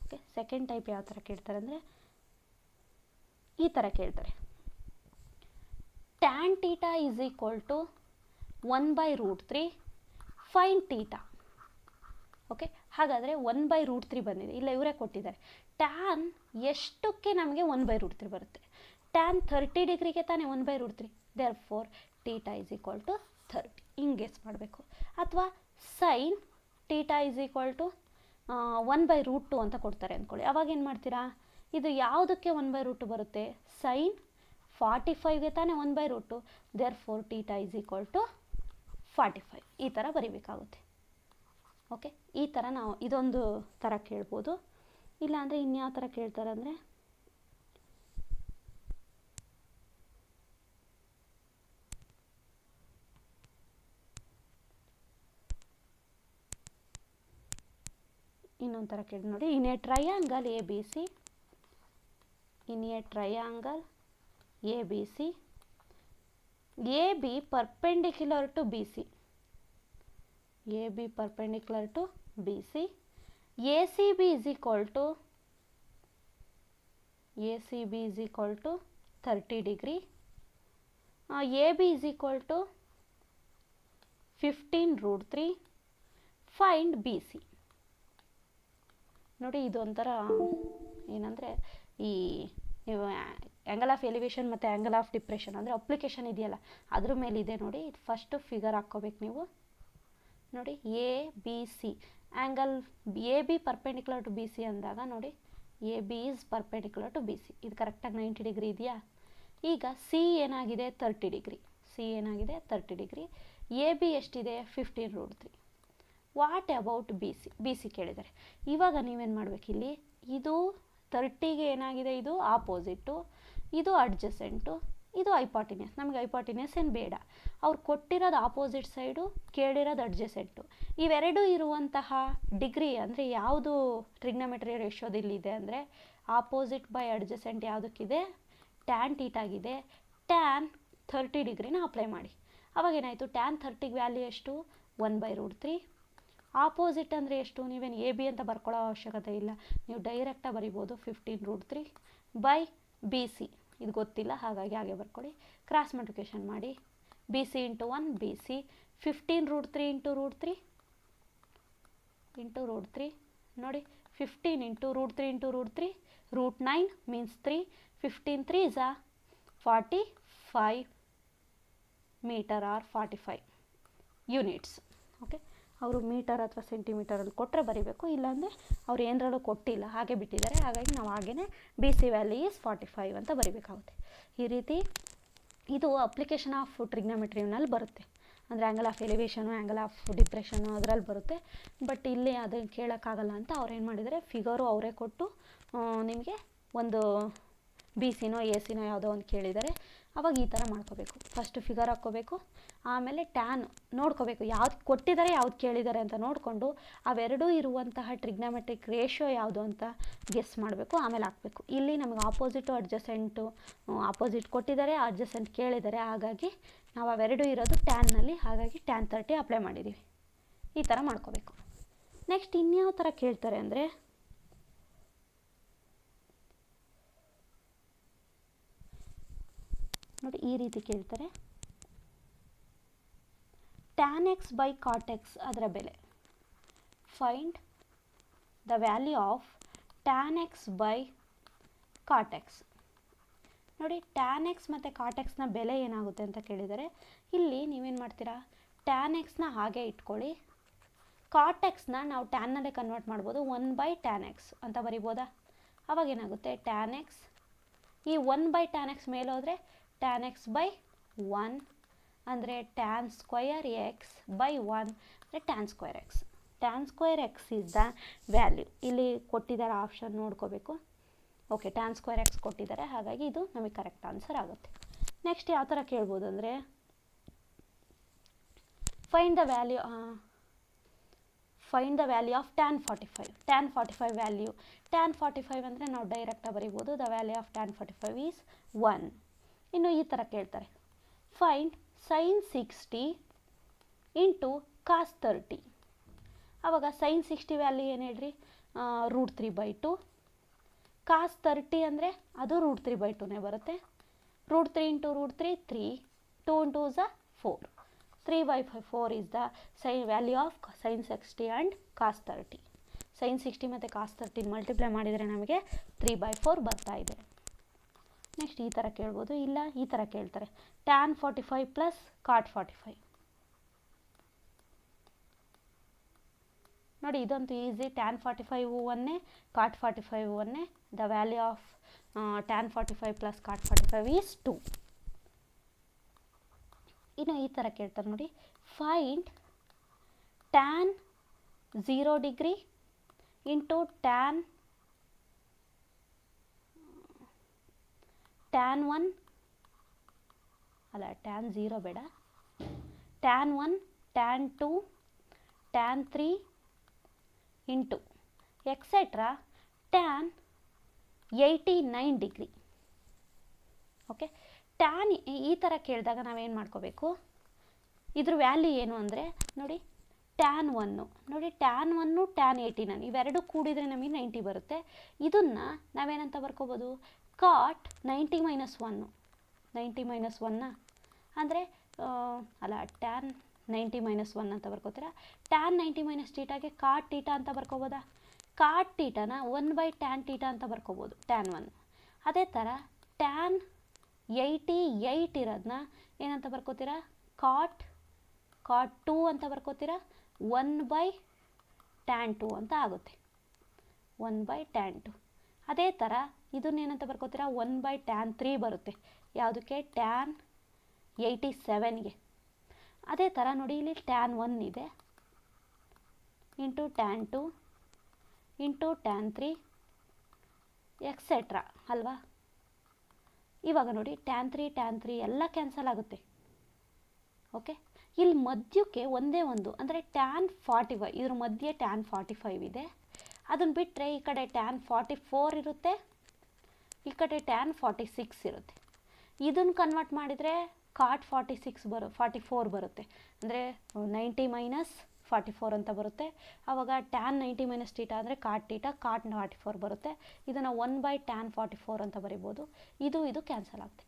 ಓಕೆ, ಸೆಕೆಂಡ್ ಟೈಪ್ ಯಾವ ಥರ ಕೇಳ್ತಾರೆ ಅಂದರೆ ಈ ಥರ ಕೇಳ್ತಾರೆ. tan θ = 1/√3 fine theta. ಓಕೆ, ಹಾಗಾದರೆ 1/√3 ಬಂದಿದೆ. ಇಲ್ಲ ಇವರೇ ಕೊಟ್ಟಿದ್ದಾರೆ. ಟ್ಯಾನ್ ಎಷ್ಟಕ್ಕೆ ನಮಗೆ 1/√3 ಬರುತ್ತೆ? ಟ್ಯಾನ್ 30 ಡಿಗ್ರಿಗೆ ತಾನೇ 1/√3. Therefore theta = 30. ಹಿಂಗೆ ಗೆಸ್ ಮಾಡಬೇಕು. ಅಥವಾ ಸೈನ್ ಥೀಟಾ = 1/√2 ಅಂತ ಕೊಡ್ತಾರೆ ಅಂದ್ಕೊಳ್ಳಿ. ಅವಾಗ ಏನು ಮಾಡ್ತೀರಾ? ಇದು ಯಾವುದಕ್ಕೆ 1/√2 ಬರುತ್ತೆ? ಸೈನ್ 45ಗೆ ತಾನೇ 1/√2. Therefore theta = 45. ಈ ಥರ ಬರಿಬೇಕಾಗುತ್ತೆ. ಓಕೆ, ಈ ಥರ ನಾವು ಇದೊಂದು ಥರ ಕೇಳ್ಬೋದು. ಇಲ್ಲಾಂದರೆ ಇನ್ಯಾವ ಥರ ಕೇಳ್ತಾರೆ ಅಂದರೆ, ಇನ್ನೊಂದು ಥರ ಕೇಳಿ ನೋಡಿ. In A triangle A B C AB perpendicular to BC. AB perpendicular to BC. ACB is equal to 30 degree. AB is equal to 15√3. Find BC. ನೋಡಿ ಇದೊಂಥರ ಏನಂದರೆ, ಈ ಆ್ಯಂಗಲ್ ಆಫ್ ಎಲಿವೇಷನ್ ಮತ್ತು ಆ್ಯಂಗಲ್ ಆಫ್ ಡಿಪ್ರೆಷನ್ ಅಂದರೆ application ಇದೆಯಲ್ಲ ಅದ್ರ ಮೇಲೆ ಇದೆ ನೋಡಿ. ಇದು ಫಸ್ಟು ಫಿಗರ್ ಹಾಕ್ಕೋಬೇಕು ನೀವು ನೋಡಿ. ABC angle AB perpendicular to BC ಅಂದಾಗ ನೋಡಿ, AB is perpendicular to BC. ಇದು ಕರೆಕ್ಟಾಗಿ 90 ಡಿಗ್ರಿ ಇದೆಯಾ? ಈಗ C ಏನಾಗಿದೆ? 30 ಡಿಗ್ರಿ. C ಏನಾಗಿದೆ? 30 ಡಿಗ್ರಿ. AB ಎಷ್ಟಿದೆ? 15√3. ವಾಟ್ ಅಬೌಟ್ BC ಕೇಳಿದ್ದಾರೆ. ಇವಾಗ ನೀವೇನು ಮಾಡಬೇಕು? ಇಲ್ಲಿ ಇದು 30ಗೆ ಏನಾಗಿದೆ? ಇದು ಆಪೋಸಿಟ್ಟು, ಇದು ಅಡ್ಜಸೆಂಟು, ಇದು ಹೈಪಾಟಿನಿಯಸ್. ನಮಗೆ ಹೈಪಾಟಿನಿಯಸ್ ಏನು ಬೇಡ. ಅವ್ರು ಕೊಟ್ಟಿರೋದು ಆಪೋಸಿಟ್ ಸೈಡು, ಕೇಳಿರೋದು ಅಡ್ಜಸೆಂಟು. ಇವೆರಡೂ ಇರುವಂತಹ ಡಿಗ್ರಿ ಅಂದರೆ ಯಾವುದು ಟ್ರಿಗ್ನೋಮೆಟ್ರಿ ರೇಷಿಯೋದಲ್ಲಿದೆ ಅಂದರೆ ಆಪೋಸಿಟ್ ಬೈ ಅಡ್ಜಸೆಂಟ್ ಯಾವುದಕ್ಕಿದೆ? ಟ್ಯಾನ್ ಥೀಟಾಗಿದೆ. ಟ್ಯಾನ್ 30 ಡಿಗ್ರಿನ ಅಪ್ಲೈ ಮಾಡಿ. ಅವಾಗ ಏನಾಯಿತು? ಟ್ಯಾನ್ 30ಗೆ ವ್ಯಾಲ್ಯೂ ಎಷ್ಟು? 1/√3. ಆಪೋಸಿಟ್ ಅಂದರೆ ಎಷ್ಟು? ನೀವೇನು AB ಅಂತ ಬರ್ಕೊಳ್ಳೋ ಅವಶ್ಯಕತೆ ಇಲ್ಲ, ನೀವು ಡೈರೆಕ್ಟಾಗಿ ಬರಿಬೋದು 15√3 ಬೈ BC. ಇದು ಗೊತ್ತಿಲ್ಲ ಹಾಗಾಗಿ ಹಾಗೆ ಬರ್ಕೊಳ್ಳಿ. ಕ್ರಾಸ್ ಮಲ್ಟಿಪ್ಲಿಕೇಶನ್ ಮಾಡಿ. BC × 1 BC. 15√3 × √3 ನೋಡಿ. 15 × √3 √9 means 3. 15 3s are 45 meter or 45 units. Okay, ಅವರು ಮೀಟರ್ ಅಥವಾ ಸೆಂಟಿಮೀಟರಲ್ಲಿ ಕೊಟ್ಟರೆ ಬರೀಬೇಕು, ಇಲ್ಲಾಂದರೆ ಅವ್ರು ಏನರಲ್ಲೂ ಕೊಟ್ಟಿಲ್ಲ ಹಾಗೆ ಬಿಟ್ಟಿದ್ದಾರೆ, ಹಾಗಾಗಿ ನಾವು ಹಾಗೇ ಬಿ ಸಿ ವ್ಯಾಲ್ಯೂ ಈಸ್ 45 ಅಂತ ಬರೀಬೇಕಾಗುತ್ತೆ. ಈ ರೀತಿ ಇದು ಅಪ್ಲಿಕೇಶನ್ ಆಫ್ ಟ್ರಿಗ್ನೋಮೆಟ್ರಿನಲ್ಲಿ ಬರುತ್ತೆ. ಅಂದರೆ angle of ಎಲಿವೇಷನು, angle of depression ಅದರಲ್ಲಿ ಬರುತ್ತೆ. ಬಟ್ ಇಲ್ಲಿ ಅದನ್ನು ಕೇಳೋಕ್ಕಾಗಲ್ಲ ಅಂತ ಅವ್ರು ಏನು ಮಾಡಿದ್ದಾರೆ, ಫಿಗರು ಅವರೇ ಕೊಟ್ಟು ನಿಮಗೆ ಒಂದು ಬಿ ಸಿನೋ ಎ ಸಿನೋ ಯಾವುದೋ ಒಂದು ಕೇಳಿದ್ದಾರೆ. ಅವಾಗ ಈ ಥರ ಮಾಡ್ಕೋಬೇಕು. ಫಸ್ಟ್ ಫಿಗರ್ ಹಾಕ್ಕೋಬೇಕು, ಆಮೇಲೆ ಟ್ಯಾನ್ ನೋಡ್ಕೋಬೇಕು, ಯಾವ್ದು ಕೊಟ್ಟಿದ್ದಾರೆ ಯಾವ್ದು ಕೇಳಿದ್ದಾರೆ ಅಂತ ನೋಡಿಕೊಂಡು ಅವೆರಡೂ ಇರುವಂತಹ ಟ್ರಿಗ್ನೋಮೆಟ್ರಿಕ್ ರೇಷಿಯೋ ಯಾವುದು ಅಂತ ಗೆಸ್ ಮಾಡಬೇಕು, ಆಮೇಲೆ ಹಾಕಬೇಕು. ಇಲ್ಲಿ ನಮಗೆ ಆಪೋಸಿಟು ಅಡ್ಜಸೆಂಟು, ಆಪೋಸಿಟ್ ಕೊಟ್ಟಿದ್ದಾರೆ, ಅಡ್ಜಸೆಂಟ್ ಕೇಳಿದ್ದಾರೆ, ಹಾಗಾಗಿ ನಾವು ಅವೆರಡೂ ಇರೋದು ಟ್ಯಾನ್ನಲ್ಲಿ, ಹಾಗಾಗಿ tan 30 ಅಪ್ಲೈ ಮಾಡಿದ್ದೀವಿ. ಈ ಥರ ಮಾಡ್ಕೋಬೇಕು. ನೆಕ್ಸ್ಟ್ ಇನ್ಯಾವ ಥರ ಕೇಳ್ತಾರೆ ಅಂದರೆ, ನೋಡಿ ಈ ರೀತಿ ಕೇಳ್ತಾರೆ, tan x by cot x ಅದರ ಬೆಲೆ. Find the value of tan x by cot x. ನೋಡಿ tan x ಮತ್ತು cot x ನ ಬೆಲೆ ಏನಾಗುತ್ತೆ ಅಂತ ಕೇಳಿದರೆ, ಇಲ್ಲಿ ನೀವೇನು ಮಾಡ್ತೀರಾ, tan x ನ ಹಾಗೆ ಇಟ್ಕೊಳ್ಳಿ, cot x ನ ನಾವು ಟ್ಯಾನ್ನಲ್ಲೇ ಕನ್ವರ್ಟ್ ಮಾಡ್ಬೋದು, 1/tan x ಅಂತ ಬರಿಬೋದಾ. ಅವಾಗ ಏನಾಗುತ್ತೆ, tan x ಈ 1/tan x ಮೇಲೆ ಹೋದರೆ tan x by 1 ಅಂದರೆ tan square x by 1 ಅಂದರೆ tan square x. tan square x is the value. ಇಲ್ಲಿ ಕೊಟ್ಟಿದ್ದಾರೆ ಆಪ್ಷನ್ ನೋಡ್ಕೋಬೇಕು. ಓಕೆ, tan square x ಕೊಟ್ಟಿದ್ದಾರೆ, ಹಾಗಾಗಿ ಇದು ನಮಗೆ ಕರೆಕ್ಟ್ ಆನ್ಸರ್ ಆಗುತ್ತೆ. ನೆಕ್ಸ್ಟ್ ಯಾವ ಥರ ಕೇಳ್ಬೋದು ಅಂದರೆ, find the value of tan 45. tan 45 value, tan 45 ಅಂದರೆ ನಾವು ಡೈರೆಕ್ಟಾಗಿ ಬರಿಬೋದು, the value of tan 45 is 1. ಇನ್ನು ಈ ಥರ ಕೇಳ್ತಾರೆ, ಫೈಂಡ್ sin 60 ಇಂಟು cos 30. ಆವಾಗ sin 60 ವ್ಯಾಲ್ಯೂ ಏನು ಹೇಳ್ರಿ, √3/2. cos 30 ಅಂದರೆ ಅದು √3/2ನೇ ಬರುತ್ತೆ. √3 into √3 3, 2 into 4, 3/4 is the value of sin 60 and cos 30. sin 60 ಮತ್ತು cos 30 ಮಲ್ಟಿಪ್ಲೈ ಮಾಡಿದರೆ ನಮಗೆ 3/4 ಬರ್ತಾ ಇದೆ. ನೆಕ್ಸ್ಟ್ ಈ ಥರ ಕೇಳ್ಬೋದು, ಇಲ್ಲ ಈ ಥರ ಕೇಳ್ತಾರೆ, tan 45 ಪ್ಲಸ್ cot 45. ನೋಡಿ ಇದಂತೂ easy, tan 45 1, cot 45 1. The value of tan 45 plus cot 45 is 2. ಇನ್ನು ಈ ಥರ ಕೇಳ್ತಾರೆ ನೋಡಿ, find tan 0 degree into tan 1 ಅಲ್ಲ, tan 0 ಬೇಡ, tan 1, tan 2, tan 3 into etcetera tan 89 degree. Okay, tan ಈ ಥರ ಕೇಳಿದಾಗ ನಾವೇನು ಮಾಡ್ಕೋಬೇಕು, ಇದ್ರ ವ್ಯಾಲ್ಯೂ ಏನು ಅಂದರೆ ನೋಡಿ, tan 1 ನೋಡಿ, tan 1 tan 89 ಇವೆರಡು ಕೂಡಿದರೆ ನಮಗೆ 90 ಬರುತ್ತೆ. ಇದನ್ನು ನಾವೇನಂತ ಬರ್ಕೋಬೋದು, cot 90 - 1. 90 - 1 ಅಂದರೆ ಅಲ್ಲ, tan 90 - 1 ಅಂತ ಬರ್ಕೋತೀರಾ. tan 90 - θಗೆ cot θ ಅಂತ ಬರ್ಕೋಬೋದಾ. cot θನ 1/tan θ ಅಂತ ಬರ್ಕೋಬೋದು, tan 1. ಅದೇ ಥರ tan 88 ಇರೋದನ್ನ ಏನಂತ ಬರ್ಕೋತೀರಾ, cot 2 ಅಂತ ಬರ್ಕೋತೀರಾ, 1/tan 2 ಅಂತ ಆಗುತ್ತೆ, 1/tan 2. ಅದೇ ಥರ ಇದನ್ನೇನಂತ ಬರ್ಕೋತೀರಾ, 1/tan 3 ಬರುತ್ತೆ, ಯಾವುದಕ್ಕೆ, tan 87ಗೆ. ಅದೇ ಥರ ನೋಡಿ, ಇಲ್ಲಿ tan 1 ಇದೆ, into tan 2 into tan 3 etcetera ಅಲ್ವಾ. ಇವಾಗ ನೋಡಿ tan 3 ಎಲ್ಲ ಕ್ಯಾನ್ಸಲ್ ಆಗುತ್ತೆ. ಓಕೆ, ಇಲ್ಲಿ ಮಧ್ಯಕ್ಕೆ ಒಂದೇ ಒಂದು ಅಂದರೆ tan 45, ಇದ್ರ ಮಧ್ಯೆ tan 45 ಇದೆ. ಅದನ್ನು ಬಿಟ್ಟರೆ ಈ ಕಡೆ tan 44 ಇರುತ್ತೆ, ಈ ಕಡೆ tan 46 ಇರುತ್ತೆ. ಇದನ್ನು ಕನ್ವರ್ಟ್ ಮಾಡಿದರೆ cot 44 ಬರುತ್ತೆ, ಅಂದರೆ 90 - 44 ಅಂತ ಬರುತ್ತೆ. ಆವಾಗ tan 90 - θ ಅಂದರೆ cot θ, cot 44 ಬರುತ್ತೆ. ಇದನ್ನು 1/tan 44 ಅಂತ ಬರಿಬೋದು. ಇದು ಕ್ಯಾನ್ಸಲ್ ಆಗುತ್ತೆ.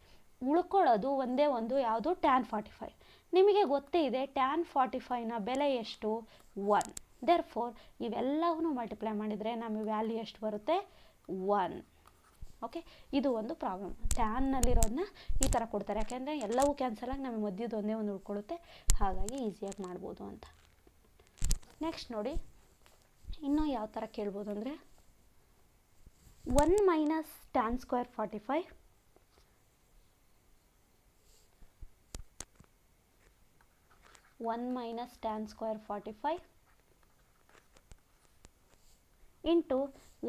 ಉಳ್ಕೊಳ್ಳೋದು ಒಂದೇ ಒಂದು, ಯಾವುದು, tan 45. ನಿಮಗೆ ಗೊತ್ತೇ ಇದೆ tan 45ನ ಬೆಲೆ ಎಷ್ಟು, 1. ದೇರ್ಫೋರ್ ಇವೆಲ್ಲವೂ ಮಲ್ಟಿಪ್ಲೈ ಮಾಡಿದರೆ ನಮಗೆ ವ್ಯಾಲ್ಯೂ ಎಷ್ಟು ಬರುತ್ತೆ, 1. ಓಕೆ, ಇದು ಒಂದು ಪ್ರಾಬ್ಲಮ್. ಟ್ಯಾನ್ನಲ್ಲಿರೋದನ್ನ ಈ ಥರ ಕೊಡ್ತಾರೆ, ಯಾಕೆಂದರೆ ಎಲ್ಲವೂ ಕ್ಯಾನ್ಸಲ್ ಆಗಿ ನಮಗೆ ಮಧ್ಯದ ಒಂದೇ ಒಂದು ಉಳ್ಕೊಳ್ಳುತ್ತೆ, ಹಾಗಾಗಿ ಈಸಿಯಾಗಿ ಮಾಡ್ಬೋದು ಅಂತ. ನೆಕ್ಸ್ಟ್ ನೋಡಿ ಇನ್ನೂ ಯಾವ ಥರ ಕೇಳ್ಬೋದು ಅಂದರೆ 1 minus tan square 45 1 minus tan square 45 into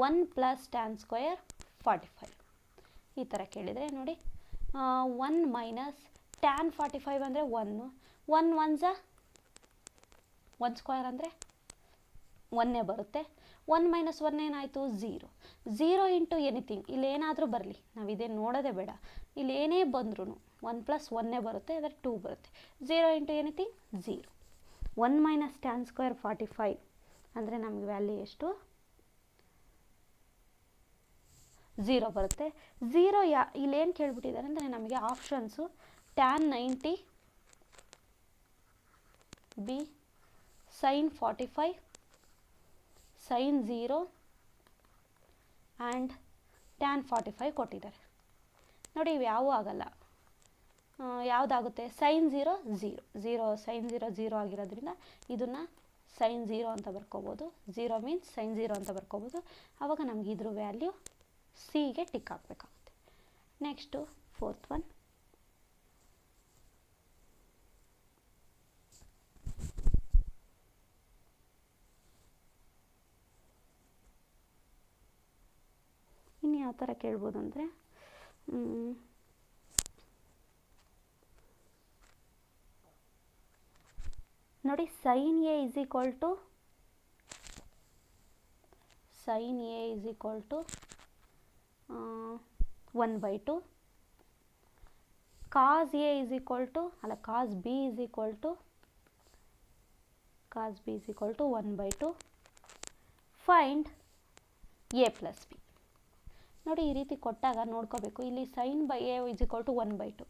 1 plus tan square 45 ಈ ಥರ ಕೇಳಿದರೆ ನೋಡಿ 1 ಮೈನಸ್ tan 45 ಅಂದರೆ 1 1 ಸ್ಕ್ವೇರ್ ಅಂದರೆ 1 ಬರುತ್ತೆ 1 ಮೈನಸ್ 1 ಏನಾಯಿತು 0 ಇಂಟು ಎನಿಥಿಂಗ್ ಇಲ್ಲಿ ಏನಾದರೂ ಬರಲಿ ನಾವು ಇದೇನು ನೋಡೋದೇ ಬೇಡ ಇಲ್ಲಿ ಏನೇ ಬಂದ್ರೂ 1 ಪ್ಲಸ್ 1 ಬರುತ್ತೆ ಅದರ 2 ಬರುತ್ತೆ 0 into anything 0 1 minus tan square 45 ಅಂದರೆ ನಮಗೆ ವ್ಯಾಲ್ಯೂ ಎಷ್ಟು 0 ಬರುತ್ತೆ 0 ಇಲ್ಲೇನು ಕೇಳ್ಬಿಟ್ಟಿದ್ದಾರೆ ಅಂದರೆ ನಮಗೆ options tan 90 B sin 45 sin 0 and tan 45 ಕೊಟ್ಟಿದ್ದಾರೆ ನೋಡಿ ಇವು ಯಾವೂ ಆಗಲ್ಲ ಯಾವುದಾಗುತ್ತೆ sin 0 sin 0 ಆಗಿರೋದ್ರಿಂದ ಇದನ್ನು sin 0 ಅಂತ ಬರ್ಕೋಬೋದು 0 ಮೀನ್ಸ್ sin 0 ಅಂತ ಬರ್ಕೋಬೋದು ಆವಾಗ ನಮಗೆ ಇದ್ರ ವ್ಯಾಲ್ಯೂ ಸಿಗೆ ಟಿಕ್ ಹಾಕಬೇಕಾಗುತ್ತೆ ನೆಕ್ಸ್ಟು 4th ಒನ್ ಇನ್ನು ಯಾವ ಥರ ಕೇಳ್ಬೋದು ಅಂದರೆ ನೋಡಿ sin A is equal to 1/2 cos A is equal to cos B is equal to 1/2 find A plus B ನೋಡಿ ಈ ರೀತಿ ಕೊಟ್ಟಾಗ ನೋಡ್ಕೋಬೇಕು ಇಲ್ಲಿ sin by A is equal to 1/2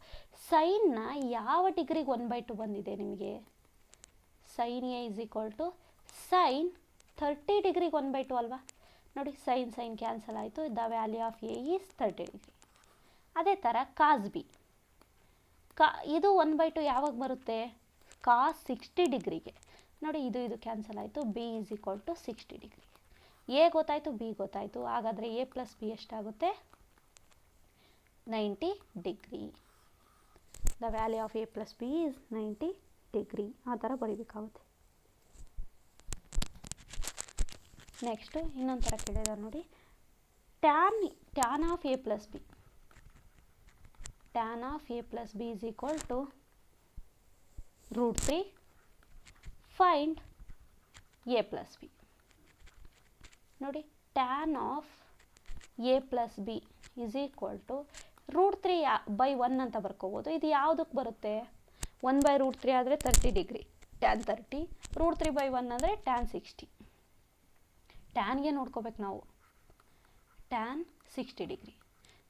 ಸೈನ್ನ ಯಾವ ಡಿಗ್ರಿಗೆ 1/2 ಬಂದಿದೆ ನಿಮಗೆ sin A is equal to sin 30 ಡಿಗ್ರಿಗೆ 1/2 ಅಲ್ವಾ ನೋಡಿ sin ಕ್ಯಾನ್ಸಲ್ ಆಯಿತು the value of A is 30 degree ಅದೇ ಥರ cos B ಇದು 1/2 ಯಾವಾಗ ಬರುತ್ತೆ cos 60 ಡಿಗ್ರಿಗೆ ನೋಡಿ ಇದು ಕ್ಯಾನ್ಸಲ್ ಆಯಿತು B is equal to 60 degree A ಗೊತ್ತಾಯಿತು ಬಿ ಗೊತ್ತಾಯಿತು ಹಾಗಾದರೆ A ಪ್ಲಸ್ ಬಿ ಎಷ್ಟಾಗುತ್ತೆ 90 degree the value of A plus B is 90 degree ಆ ಥರ ಬರೀಬೇಕಾಗುತ್ತೆ ನೆಕ್ಸ್ಟು ಇನ್ನೊಂದು ಥರ ಕೇಳಿದ್ದಾರೆ ನೋಡಿ tan of A plus B tan of A plus B is equal to √3 find A plus B ನೋಡಿ tan of A plus B is equal to √3/1 ಅಂತ ಬರ್ಕೋಬೋದು ಇದು ಯಾವುದಕ್ಕೆ ಬರುತ್ತೆ 1/√3 ಆದರೆ 30 ಡಿಗ್ರಿ tan 30 √3/1 ಅಂದರೆ tan 60 ಟ್ಯಾನ್ಗೆ ನೋಡ್ಕೋಬೇಕು ನಾವು tan 60 ಡಿಗ್ರಿ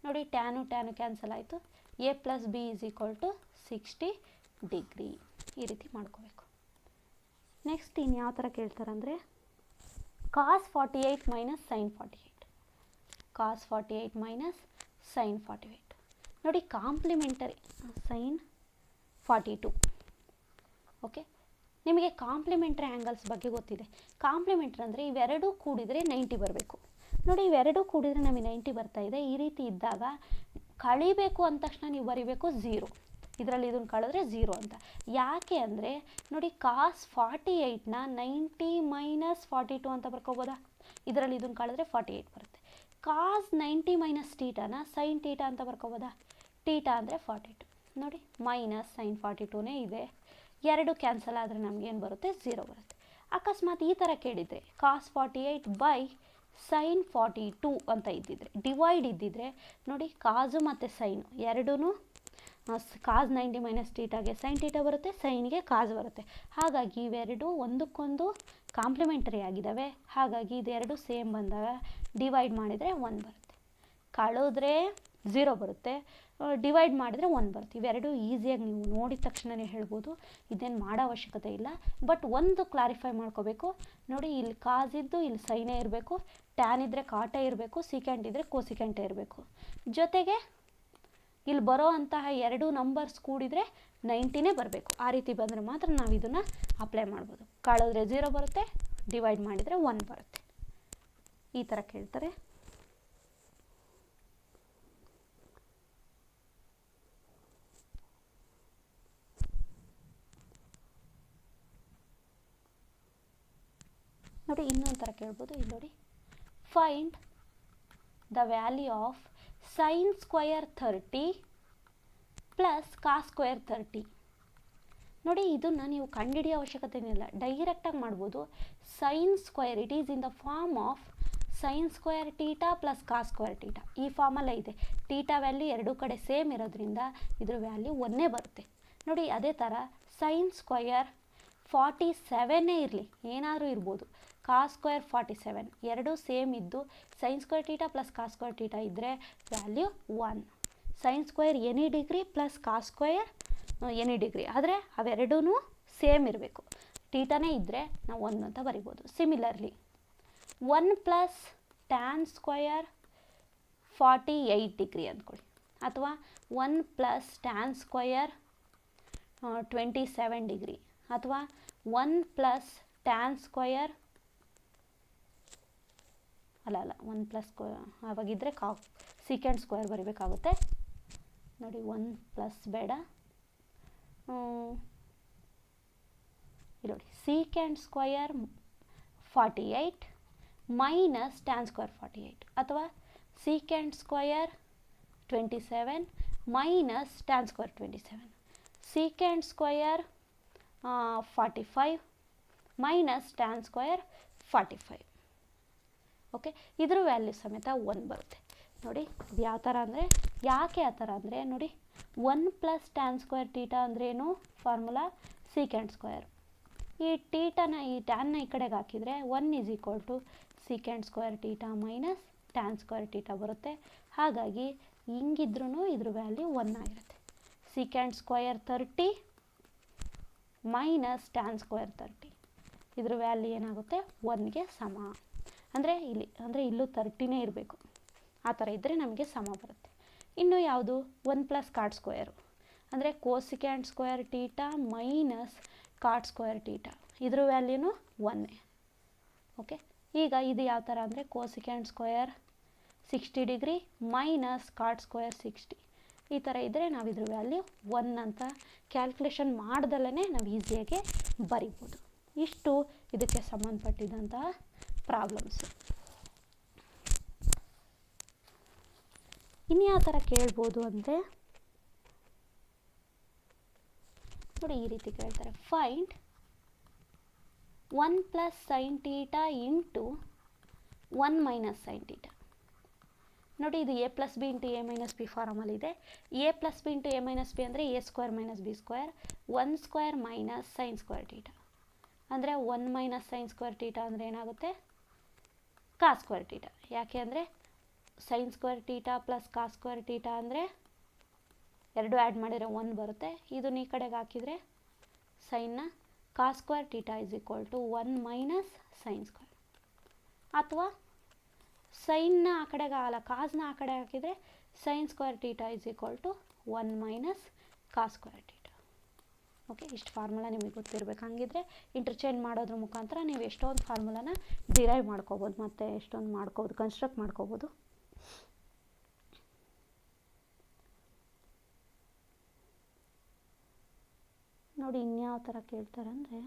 ನೋಡಿ ಟ್ಯಾನು ಕ್ಯಾನ್ಸಲ್ ಆಯಿತು A plus B is equal to 60 degree ಈ ರೀತಿ ಮಾಡ್ಕೋಬೇಕು ನೆಕ್ಸ್ಟ್ ಇನ್ನು ಯಾವ ಥರ ಕೇಳ್ತಾರೆ ಅಂದರೆ cos 48 ಮೈನಸ್ sin 48 ನೋಡಿ ಕಾಂಪ್ಲಿಮೆಂಟರಿ sin 42 ಓಕೆ ನಿಮಗೆ ಕಾಂಪ್ಲಿಮೆಂಟರಿ ಆ್ಯಂಗಲ್ಸ್ ಬಗ್ಗೆ ಗೊತ್ತಿದೆ ಕಾಂಪ್ಲಿಮೆಂಟರಿ ಅಂದರೆ ಇವೆರಡೂ ಕೂಡಿದರೆ 90 ಬರಬೇಕು ನೋಡಿ ಇವೆರಡೂ ಕೂಡಿದರೆ ನಮಗೆ 90 ಬರ್ತಾ ಇದೆ ಈ ರೀತಿ ಇದ್ದಾಗ ಕಳಿಬೇಕು ಅಂದ ತಕ್ಷಣ ನೀವು ಬರೀಬೇಕು 0 ಇದರಲ್ಲಿ ಇದನ್ನು ಕಳೆದ್ರೆ 0 ಅಂತ ಯಾಕೆ ಅಂದರೆ ನೋಡಿ cos 48ನ 90 ಮೈನಸ್ 42 ಅಂತ ಬರ್ಕೋಬೋದಾ ಇದರಲ್ಲಿ ಇದನ್ನು ಕಳೆದ್ರೆ 48 ಬರುತ್ತೆ cos 90 ಮೈನಸ್ ಟೀಟಾನ sin ಟೀಟಾ ಅಂತ ಬರ್ಕೋಬೋದಾ ಟೀಟಾ ಅಂದರೆ 42 ನೋಡಿ ಮೈನಸ್ sin 42ನೇ ಇದೆ ಎರಡು ಕ್ಯಾನ್ಸಲ್ ಆದರೆ ನಮಗೇನು ಬರುತ್ತೆ 0 ಬರುತ್ತೆ ಅಕಸ್ಮಾತ್ ಈ ಥರ ಕೇಳಿದರೆ cos 48 sin 42 ಅಂತ ಇದ್ದಿದ್ರೆ ಡಿವೈಡ್ ಇದ್ದಿದ್ರೆ ನೋಡಿ ಕಾಸು ಮತ್ತು ಸೈನು ಎರಡೂ cos 90 ಮೈನಸ್ ಟೀಟಾಗೆ sin ಟೀಟಾ ಬರುತ್ತೆ ಸೈನ್ಗೆ ಕಾಸ್ ಬರುತ್ತೆ ಹಾಗಾಗಿ ಇವೆರಡು ಒಂದಕ್ಕೊಂದು ಕಾಂಪ್ಲಿಮೆಂಟರಿ ಆಗಿದ್ದಾವೆ ಹಾಗಾಗಿ ಇದೆರಡು ಸೇಮ್ ಬಂದಾಗ ಡಿವೈಡ್ ಮಾಡಿದರೆ 1 ಬರುತ್ತೆ ಕಳೆದ್ರೆ 0 ಬರುತ್ತೆ ಡಿವೈಡ್ ಮಾಡಿದರೆ 1 ಬರುತ್ತೆ ಇವೆರಡು ಈಸಿಯಾಗಿ ನೀವು ನೋಡಿದ ತಕ್ಷಣವೇ ಹೇಳ್ಬೋದು ಇದೇನು ಮಾಡೋ ಅವಶ್ಯಕತೆ ಇಲ್ಲ ಬಟ್ ಒಂದು ಕ್ಲಾರಿಫೈ ಮಾಡ್ಕೋಬೇಕು ನೋಡಿ ಇಲ್ಲಿ ಕಾಸ್ ಇದ್ದು ಇಲ್ಲಿ ಸೈನೇ ಇರಬೇಕು ಟ್ಯಾನ್ ಇದ್ದರೆ ಕಾಟ ಇರಬೇಕು ಸಿಕೆಂಟ್ ಇದ್ದರೆ ಕೋಸಿಕೆಂಟೇ ಇರಬೇಕು ಜೊತೆಗೆ ಇಲ್ಲಿ ಬರೋ ಅಂತಹ ಎರಡು ನಂಬರ್ಸ್ ಕೂಡಿದರೆ 90ನೇ ಬರಬೇಕು. ಆ ರೀತಿ ಬಂದರೆ ಮಾತ್ರ ನಾವು ಇದನ್ನು ಅಪ್ಲೈ ಮಾಡ್ಬೋದು. ಕಳೆದ್ರೆ 0 ಬರುತ್ತೆ, ಡಿವೈಡ್ ಮಾಡಿದರೆ 1 ಬರುತ್ತೆ. ಈ ಥರ ಕೇಳ್ತಾರೆ. ನೋಡಿ ಇನ್ನೊಂದು ಥರ ಕೇಳ್ಬೋದು. ಇಲ್ಲಿ ನೋಡಿ, find the value of sin square 30 plus cos square 30. ನೋಡಿ ಇದನ್ನು ನೀವು ಕಂಡುಹಿಡಿಯೋ ಅವಶ್ಯಕತೆನಿಲ್ಲ, ಡೈರೆಕ್ಟಾಗಿ ಮಾಡ್ಬೋದು. Sine square it is in the form of sine square theta plus cos square theta. ಈ ಫಾರ್ಮಲ್ಲೇ ಇದೆ. ಟೀಟಾ ವ್ಯಾಲ್ಯೂ ಎರಡೂ ಕಡೆ ಸೇಮ್ ಇರೋದ್ರಿಂದ ಇದ್ರ ವ್ಯಾಲ್ಯೂ 1 ಬರುತ್ತೆ. ನೋಡಿ ಅದೇ ಥರ ಸೈನ್ ಸ್ಕ್ವಯರ್ 47 ಇರಲಿ, ಏನಾದರೂ ಇರ್ಬೋದು. ಕಾಸ್ ಸ್ಕ್ವಯರ್ 47 ಎರಡೂ ಸೇಮ್ ಇದ್ದು sine square theta plus cos square theta ಇದ್ದರೆ value 1. Sine square any degree plus cos square any degree, ಆದರೆ ಅವೆರಡೂ ಸೇಮ್ ಇರಬೇಕು. ಟೀಟಾನೇ ಇದ್ದರೆ ನಾವು 1 ಅಂತ ಬರಿಬೋದು. Similarly 1 plus tan square 48 degree ಅಂದ್ಕೊಳ್ಳಿ, ಅಥವಾ 1 ಪ್ಲಸ್ ಟ್ಯಾನ್ ಸ್ಕ್ವಯರ್ 27 ಡಿಗ್ರಿ, ಅಥವಾ 1 ಪ್ಲಸ್ ಟ್ಯಾನ್ ಸ್ಕ್ವಯರ್ ಅಲ್ಲ 1 ಪ್ಲಸ್ ಅವಾಗಿದ್ದರೆ ಸೀಕೆಂಡ್ ಸ್ಕ್ವೇರ್ ಬರೀಬೇಕಾಗುತ್ತೆ. ನೋಡಿ 1 ಪ್ಲಸ್ ಬೇಡ, ನೋಡಿ secant square 48 minus tan square 48, ಅಥವಾ secant square 27 minus tan square 27, secant square 45 minus tan square 45. Okay, ಇದ್ರ value ಸಮೇತ 1 ಬರುತ್ತೆ. ನೋಡಿ ಇದು ಯಾವ ಥರ ಅಂದರೆ, ಯಾಕೆ ಆ ಥರ ಅಂದರೆ ನೋಡಿ 1 ಪ್ಲಸ್ ಟ್ಯಾನ್ ಸ್ಕ್ವಯರ್ ಟೀಟಾ ಅಂದ್ರೇನು, ಫಾರ್ಮುಲಾ ಸೀಕೆಂಡ್ ಸ್ಕ್ವಯರ್. ಈ ಟೀಟಾನ ಈ ಟ್ಯಾನ್ನ ಈ ಕಡೆಗೆ ಹಾಕಿದರೆ 1 is equal to secant square theta minus tan square theta ಬರುತ್ತೆ. ಹಾಗಾಗಿ ಹಿಂಗಿದ್ರೂ ಇದ್ರ ವ್ಯಾಲ್ಯೂ 1 ಆಗಿರುತ್ತೆ. Secant square 30 minus tan square 30 ಇದ್ರ ವ್ಯಾಲ್ಯೂ ಏನಾಗುತ್ತೆ, 1ಗೆ ಸಮ. ಅಂದರೆ ಇಲ್ಲೂ 30ನೇ ಇರಬೇಕು. ಆ ಥರ ಇದ್ದರೆ ನಮಗೆ ಸಮ ಬರುತ್ತೆ. ಇನ್ನು ಯಾವುದು 1 ಪ್ಲಸ್ ಕಾಟ್ ಸ್ಕ್ವಯರು, ಅಂದರೆ cosecant square theta minus cot square theta, ಇದ್ರ ವ್ಯಾಲ್ಯೂನು 1. ಓಕೆ, ಈಗ ಇದು ಯಾವ ಥರ ಅಂದರೆ cosecant square 60 degree minus cot square 60, ಈ ಥರ ಇದ್ದರೆ ನಾವು ಇದ್ರ ವ್ಯಾಲ್ಯೂ 1 ಅಂತ ಕ್ಯಾಲ್ಕುಲೇಷನ್ ಮಾಡ್ದಲೇ ನಾವು ಈಸಿಯಾಗಿ ಬರಿಬೋದು. ಇಷ್ಟು ಇದಕ್ಕೆ ಸಂಬಂಧಪಟ್ಟಿದ್ದಂತಹ ಪ್ರಾಬ್ಲಮ್ಸು. ಇನ್ಯಾವ ಥರ ಕೇಳ್ಬೋದು ಅಂದರೆ ನೋಡಿ ಈ ರೀತಿ ಕೇಳ್ತಾರೆ. Find 1 plus sine theta into 1 minus sine theta. ನೋಡಿ ಇದು A plus B into A minus B ಫಾರಮಲ್ಲಿದೆ. A plus B into A minus B ಅಂದರೆ A square minus B square, 1 square minus sine square theta. ಅಂದರೆ 1 minus sine square theta ಅಂದರೆ ಏನಾಗುತ್ತೆ, ಕಾಸ್ square theta. ಯಾಕೆ ಅಂದರೆ sine square theta plus cos square theta ಅಂದರೆ ಎರಡು add ಮಾಡಿದರೆ 1 ಬರುತ್ತೆ. ಇದನ್ನ ಈ ಕಡೆಗೆ ಹಾಕಿದರೆ ಸೈನ್ನ cos square theta is equal to 1 minus sine square, ಅಥವಾ ಸೈನ್ನ ಆ ಕಡೆಗೆ ಕಾಸ್ನ ಆ ಕಡೆ ಹಾಕಿದರೆ sine square theta is equal to 1 minus cos square theta. Okay, ಇಷ್ಟು ಫಾರ್ಮುಲಾ ನಿಮಗೆ ಗೊತ್ತಿರಬೇಕು. ಹಂಗಿದ್ರೆ ಇಂಟರ್ಚೇಂಜ್ ಮಾಡೋದ್ರ ಮುಖಾಂತರ ನೀವು ಎಷ್ಟೊಂದು ಫಾರ್ಮುಲಾನ ಡಿರೈವ್ ಮಾಡ್ಕೋಬೋದು, ಮತ್ತು ಎಷ್ಟೊಂದು ಮಾಡ್ಕೋಬೋದು, ಕನ್ಸ್ಟ್ರಕ್ಟ್ ಮಾಡ್ಕೋಬೋದು. ನೋಡಿ ಇನ್ಯಾವ ಥರ ಕೇಳ್ತಾರೆ ಅಂದರೆ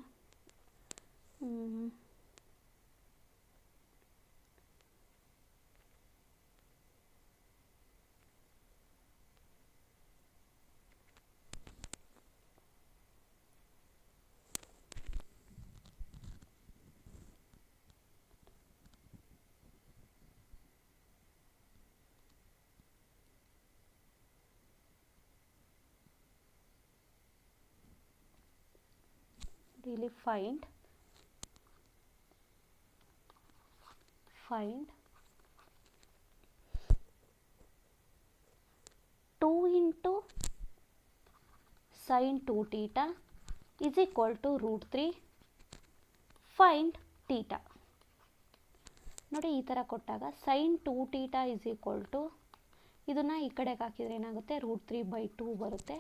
really find 2 into sin 2 theta is equal to root 3. find theta. ನೋಡಿ ಈ ಥರ ಕೊಟ್ಟಾಗ sin 2 theta is equal to ಇದನ್ನು ಈ ಕಡೆಗೆ ಹಾಕಿದರೆ ಏನಾಗುತ್ತೆ, √3/2 ಬರುತ್ತೆ.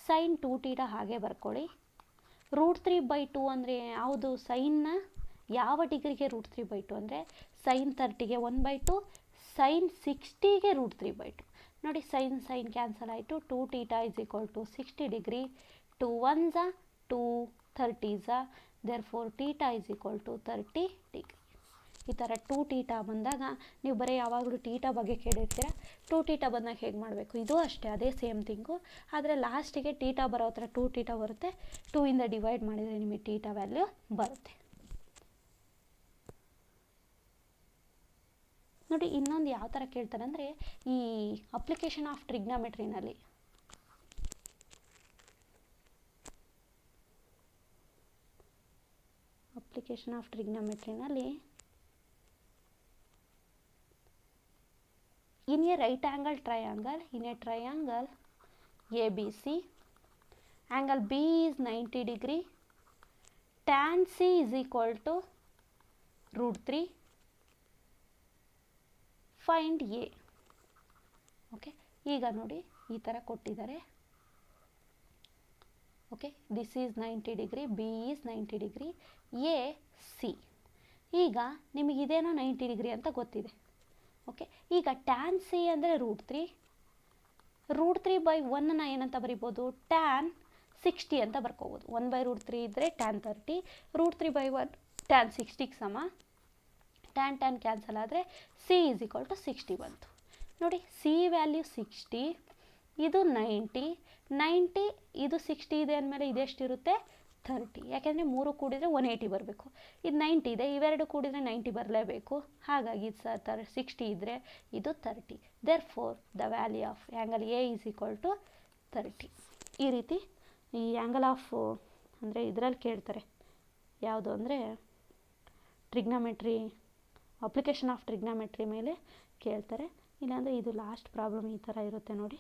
sin 2θ ಹಾಗೆ ಬರ್ಕೊಳ್ಳಿ. √3/2 ಅಂದರೆ ಯಾವುದು, ಸೈನ್ನ ಯಾವ ಡಿಗ್ರಿಗೆ √3/2 ಅಂದರೆ sin 30ಗೆ 1/2, sin 60ಗೆ √3/2. ನೋಡಿ sin ಕ್ಯಾನ್ಸಲ್ ಆಯಿತು. 2θ = 60 degree. 2 1s 2 30s, therefore θ = 30 degree. ಈ ಥರ 2θ ಬಂದಾಗ ನೀವು ಬರೀ ಯಾವಾಗಲೂ θ ಬಗ್ಗೆ ಕೇಳಿರ್ತೀರ. 2θ ಬಂದಾಗ ಹೇಗೆ ಮಾಡಬೇಕು, ಇದು ಅಷ್ಟೇ ಅದೇ ಸೇಮ್ ಥಿಂಗು. ಆದರೆ ಲಾಸ್ಟಿಗೆ θ ಬರೋ ಹತ್ರ 2θ ಬರುತ್ತೆ. 2ಇಂದ ಡಿವೈಡ್ ಮಾಡಿದರೆ ನಿಮಗೆ θ ವ್ಯಾಲ್ಯೂ ಬರುತ್ತೆ. ನೋಡಿ ಇನ್ನೊಂದು ಯಾವ ಥರ ಕೇಳ್ತಾರೆ ಅಂದರೆ ಈ ಅಪ್ಲಿಕೇಶನ್ ಆಫ್ ಟ್ರಿಗ್ನಾಮೆಟ್ರಿನಲ್ಲಿ in a right angle triangle, in a triangle ABC, angle B is 90 degree, tan C is equal to √3, find A. Okay, ಈಗ ನೋಡಿ ಈ ಥರ ಕೊಟ್ಟಿದ್ದಾರೆ. Okay, this is 90 degree, B is 90 degree, A C. ಈಗ ನಿಮಗಿದೇನೋ 90 degree ಅಂತ ಗೊತ್ತಿದೆ. Okay, ಈಗ tan C ಅಂದರೆ √3, √3/1 ಏನಂತ ಬರಿಬೋದು, ಟ್ಯಾನ್ 60 ಅಂತ ಬರ್ಕೋಬೋದು. 1/√3 ಇದ್ದರೆ ಟ್ಯಾನ್ 30, √3/1 ಟ್ಯಾನ್ 60ಗೆ ಸಮ. ಟ್ಯಾನ್ ಕ್ಯಾನ್ಸಲ್ ಆದರೆ ಸಿ = 60 ಬಂತು. ನೋಡಿ ಸಿ ವ್ಯಾಲ್ಯೂ 60, ಇದು 90, ಇದು 60 ಇದೆ ಅಂದಮೇಲೆ ಇದೆಷ್ಟಿರುತ್ತೆ, 30. ಯಾಕೆಂದರೆ 3 ಕೂಡಿದರೆ 180 ಬರಬೇಕು. ಇದು 90 ಇದೆ, ಇವೆರಡು ಕೂಡಿದರೆ 90 ಬರಲೇಬೇಕು. ಹಾಗಾಗಿ ಇದು 60 ಇದ್ದರೆ ಇದು 30. therefore the value of angle A is equal to 30. ಈ ರೀತಿ ಈ ಆ್ಯಂಗಲ್ ಆಫ್ ಅಂದರೆ ಇದರಲ್ಲಿ ಕೇಳ್ತಾರೆ ಯಾವುದು ಅಂದರೆ ಟ್ರಿಗ್ನಾಮೆಟ್ರಿ, ಅಪ್ಲಿಕೇಶನ್ ಆಫ್ ಟ್ರಿಗ್ನಾಮೆಟ್ರಿ ಮೇಲೆ ಕೇಳ್ತಾರೆ. ಇಲ್ಲಾಂದರೆ ಇದು ಲಾಸ್ಟ್ ಪ್ರಾಬ್ಲಮ್ ಈ ಥರ ಇರುತ್ತೆ ನೋಡಿ.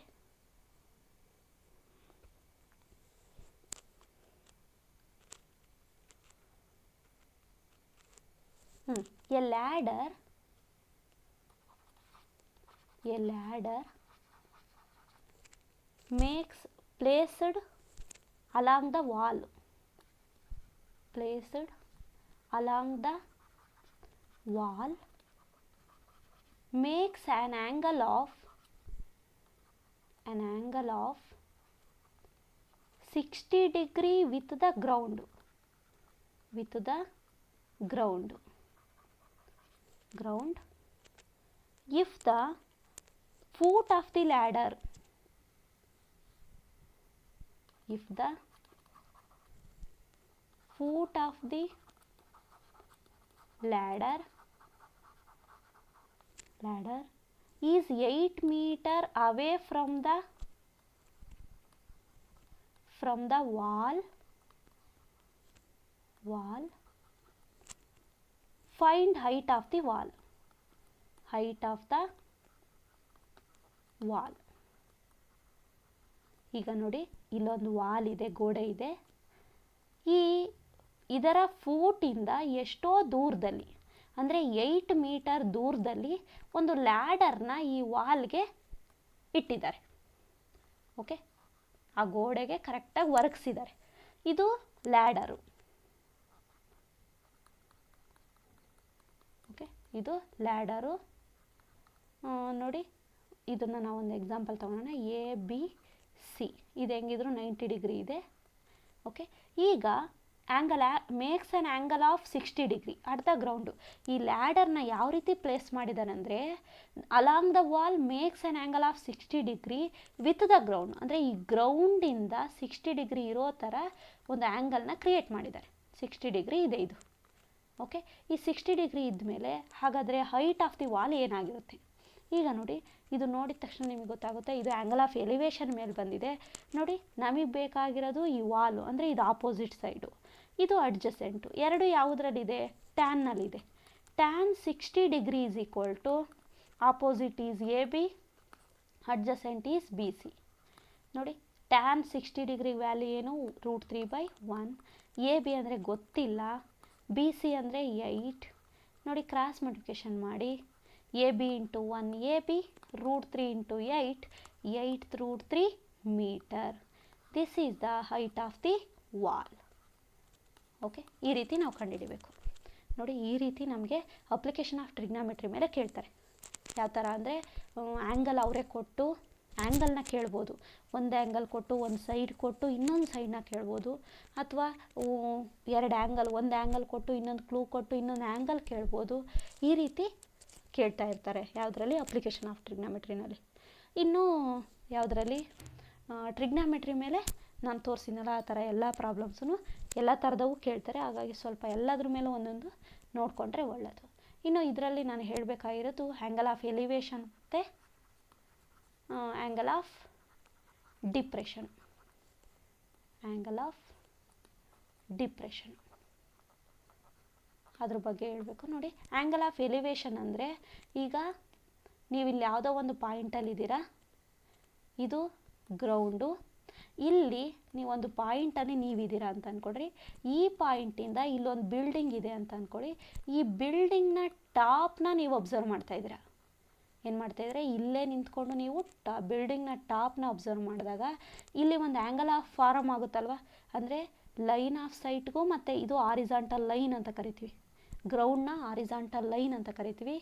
A ladder makes placed along the wall, makes an angle of 60 degree with the ground, if the foot of the ladder is 8 meter away from the wall, find height of the wall. ಈಗ ನೋಡಿ ಇಲ್ಲೊಂದು wall ಇದೆ, ಗೋಡೆ ಇದೆ. ಇದರ ಫೂಟಿಂದ ಎಷ್ಟೋ ದೂರದಲ್ಲಿ ಅಂದರೆ 8 ಮೀಟರ್ ದೂರದಲ್ಲಿ ಒಂದು ಲ್ಯಾಡರ್ನ ಈ ವಾಲ್ಗೆ ಇಟ್ಟಿದ್ದಾರೆ. ಓಕೆ, ಆ ಗೋಡೆಗೆ ಕರೆಕ್ಟಾಗಿ ಒರಗಿಸಿದ್ದಾರೆ. ಇದು ಲ್ಯಾಡರು. ಓಕೆ, ಇದು ಲ್ಯಾಡರು. ನೋಡಿ ಇದನ್ನು ನಾವು ಒಂದು ಎಕ್ಸಾಂಪಲ್ ತಗೊಳ್ಳೋಣ. ಎ ಬಿ ಸಿ ಇದು ಹೆಂಗಿದ್ರು 90 ಡಿಗ್ರಿ ಇದೆ. ಓಕೆ, ಈಗ makes an angle of 60 degree at the ground. ಈ ಲ್ಯಾಡರ್ನ ಯಾವ ರೀತಿ ಪ್ಲೇಸ್ ಮಾಡಿದ್ದಾರೆ ಅಂದರೆ along the wall makes an angle of 60 degree with the ground. ಅಂದರೆ ಈ ಗ್ರೌಂಡಿಂದ 60 ಡಿಗ್ರಿ ಇರೋ ಥರ ಒಂದು ಆ್ಯಂಗಲ್ನ ಕ್ರಿಯೇಟ್ ಮಾಡಿದ್ದಾರೆ. 60 ಡಿಗ್ರಿ ಇದೆ ಇದು. ಓಕೆ, ಈ 60 ಡಿಗ್ರಿ ಇದ್ಮೇಲೆ ಹಾಗಾದರೆ ಹೈಟ್ ಆಫ್ ದಿ ವಾಲ್ ಏನಾಗಿರುತ್ತೆ? ಈಗ ನೋಡಿ ಇದು ನೋಡಿದ ತಕ್ಷಣ ನಿಮಗೆ ಗೊತ್ತಾಗುತ್ತೆ ಇದು ಆ್ಯಂಗಲ್ ಆಫ್ ಎಲಿವೇಶನ್ ಮೇಲೆ ಬಂದಿದೆ. ನೋಡಿ ನಮಗೆ ಬೇಕಾಗಿರೋದು ಈ ವಾಲು ಅಂದರೆ ಇದು ಆಪೋಸಿಟ್ ಸೈಡು, ಇದು ಅಡ್ಜಸೆಂಟು. ಎರಡು ಯಾವುದರಲ್ಲಿದೆ? ಟ್ಯಾನ್ನಲ್ಲಿದೆ. Tan 60 degree is equal to opposite is A B, adjacent is B C. ನೋಡಿ ಟ್ಯಾನ್ 60 ಡಿಗ್ರಿ ವ್ಯಾಲ್ಯೂ ಏನು? √3/1. ಎ ಬಿ ಅಂದರೆ ಗೊತ್ತಿಲ್ಲ, ಬಿ ಸಿ ಅಂದರೆ 8. ನೋಡಿ ಕ್ರಾಸ್ ಮಲ್ಟಿಪ್ಲಿಕೇಶನ್ ಮಾಡಿ AB into 1 AB, root 3 into 8, 8th root 3 meter. This is the height of the wall. Okay, ಈ ರೀತಿ ನಾವು ಕಂಡುಹಿಡಿಬೇಕು. ನೋಡಿ, ಈ ರೀತಿ ನಮಗೆ ಅಪ್ಲಿಕೇಶನ್ ಆಫ್ ಟ್ರಿಗ್ನಾಮೆಟ್ರಿ ಮೇಲೆ ಕೇಳ್ತಾರೆ. ಯಾವ ಥರ ಅಂದರೆ ಆ್ಯಂಗಲ್ ಅವರೇ ಕೊಟ್ಟು ಆ್ಯಂಗಲ್ನ ಕೇಳ್ಬೋದು, ಒಂದು ಆ್ಯಂಗಲ್ ಕೊಟ್ಟು ಒಂದು ಸೈಡ್ ಕೊಟ್ಟು ಇನ್ನೊಂದು ಸೈಡ್ನ ಕೇಳ್ಬೋದು, ಅಥವಾ ಎರಡು ಆ್ಯಂಗಲ್, ಒಂದು ಆ್ಯಂಗಲ್ ಕೊಟ್ಟು ಇನ್ನೊಂದು ಕ್ಲೂ ಕೊಟ್ಟು ಇನ್ನೊಂದು ಆ್ಯಂಗಲ್ ಕೇಳ್ಬೋದು. ಈ ರೀತಿ ಕೇಳ್ತಾ ಇರ್ತಾರೆ ಯಾವುದರಲ್ಲಿ, ಅಪ್ಲಿಕೇಶನ್ ಆಫ್ ಟ್ರಿಗ್ನಾಮೆಟ್ರಿನಲ್ಲಿ. ಇನ್ನು ಯಾವುದರಲ್ಲಿ, ಟ್ರಿಗ್ನಾಮೆಟ್ರಿ ಮೇಲೆ ನಾನು ತೋರಿಸಿದ್ನಲ್ಲ ಆ ಥರ ಎಲ್ಲ ಪ್ರಾಬ್ಲಮ್ಸೂ ಎಲ್ಲ ಥರದವು ಕೇಳ್ತಾರೆ. ಹಾಗಾಗಿ ಸ್ವಲ್ಪ ಎಲ್ಲದ್ರ ಮೇಲೂ ಒಂದೊಂದು ನೋಡಿಕೊಂಡ್ರೆ ಒಳ್ಳೆಯದು. ಇನ್ನು ಇದರಲ್ಲಿ ನಾನು ಹೇಳಬೇಕಾಗಿರೋದು ಆ್ಯಂಗಲ್ ಆಫ್ ಎಲಿವೇಶನ್ ಮತ್ತು angle of depression. Angle of depression ಅದ್ರ ಬಗ್ಗೆ ಹೇಳಬೇಕು. ನೋಡಿ, ಆ್ಯಂಗಲ್ ಆಫ್ ಎಲಿವೇಶನ್ ಅಂದರೆ, ಈಗ ನೀವಿಲ್ಲಿ ಯಾವುದೋ ಒಂದು ಪಾಯಿಂಟಲ್ಲಿದ್ದೀರಾ, ಇದು ಗ್ರೌಂಡು, ಇಲ್ಲಿ ನೀವೊಂದು ಪಾಯಿಂಟಲ್ಲಿ ನೀವಿದ್ದೀರಾ ಅಂತ ಅಂದ್ಕೊಡ್ರಿ. ಈ ಪಾಯಿಂಟಿಂದ ಇಲ್ಲೊಂದು ಬಿಲ್ಡಿಂಗ್ ಇದೆ ಅಂತ ಅಂದ್ಕೊಳ್ಳಿ. ಈ ಬಿಲ್ಡಿಂಗ್ನ ಟಾಪ್ನ ನೀವು ಅಬ್ಸರ್ವ್ ಮಾಡ್ತಾಯಿದ್ದೀರಾ. ಏನು ಮಾಡ್ತಾಯಿದ್ರೆ, ಇಲ್ಲೇ ನಿಂತ್ಕೊಂಡು ನೀವು ಬಿಲ್ಡಿಂಗ್ನ ಟಾಪ್ನ ಅಬ್ಸರ್ವ್ ಮಾಡಿದಾಗ ಇಲ್ಲಿ ಒಂದು ಆ್ಯಂಗಲ್ ಆಫ್ ಫಾರಮ್ ಆಗುತ್ತಲ್ವ, ಅಂದರೆ ಲೈನ್ ಆಫ್ ಸೈಟ್ಗೂ ಮತ್ತು ಇದು ಆರಿಜಾಂಟಲ್ ಲೈನ್ ಅಂತ ಕರಿತೀವಿ. ಗ್ರೌಂಡ್ನ ಆರಿಜಾಂಟಲ್ ಲೈನ್ ಅಂತ ಕರಿತೀವಿ,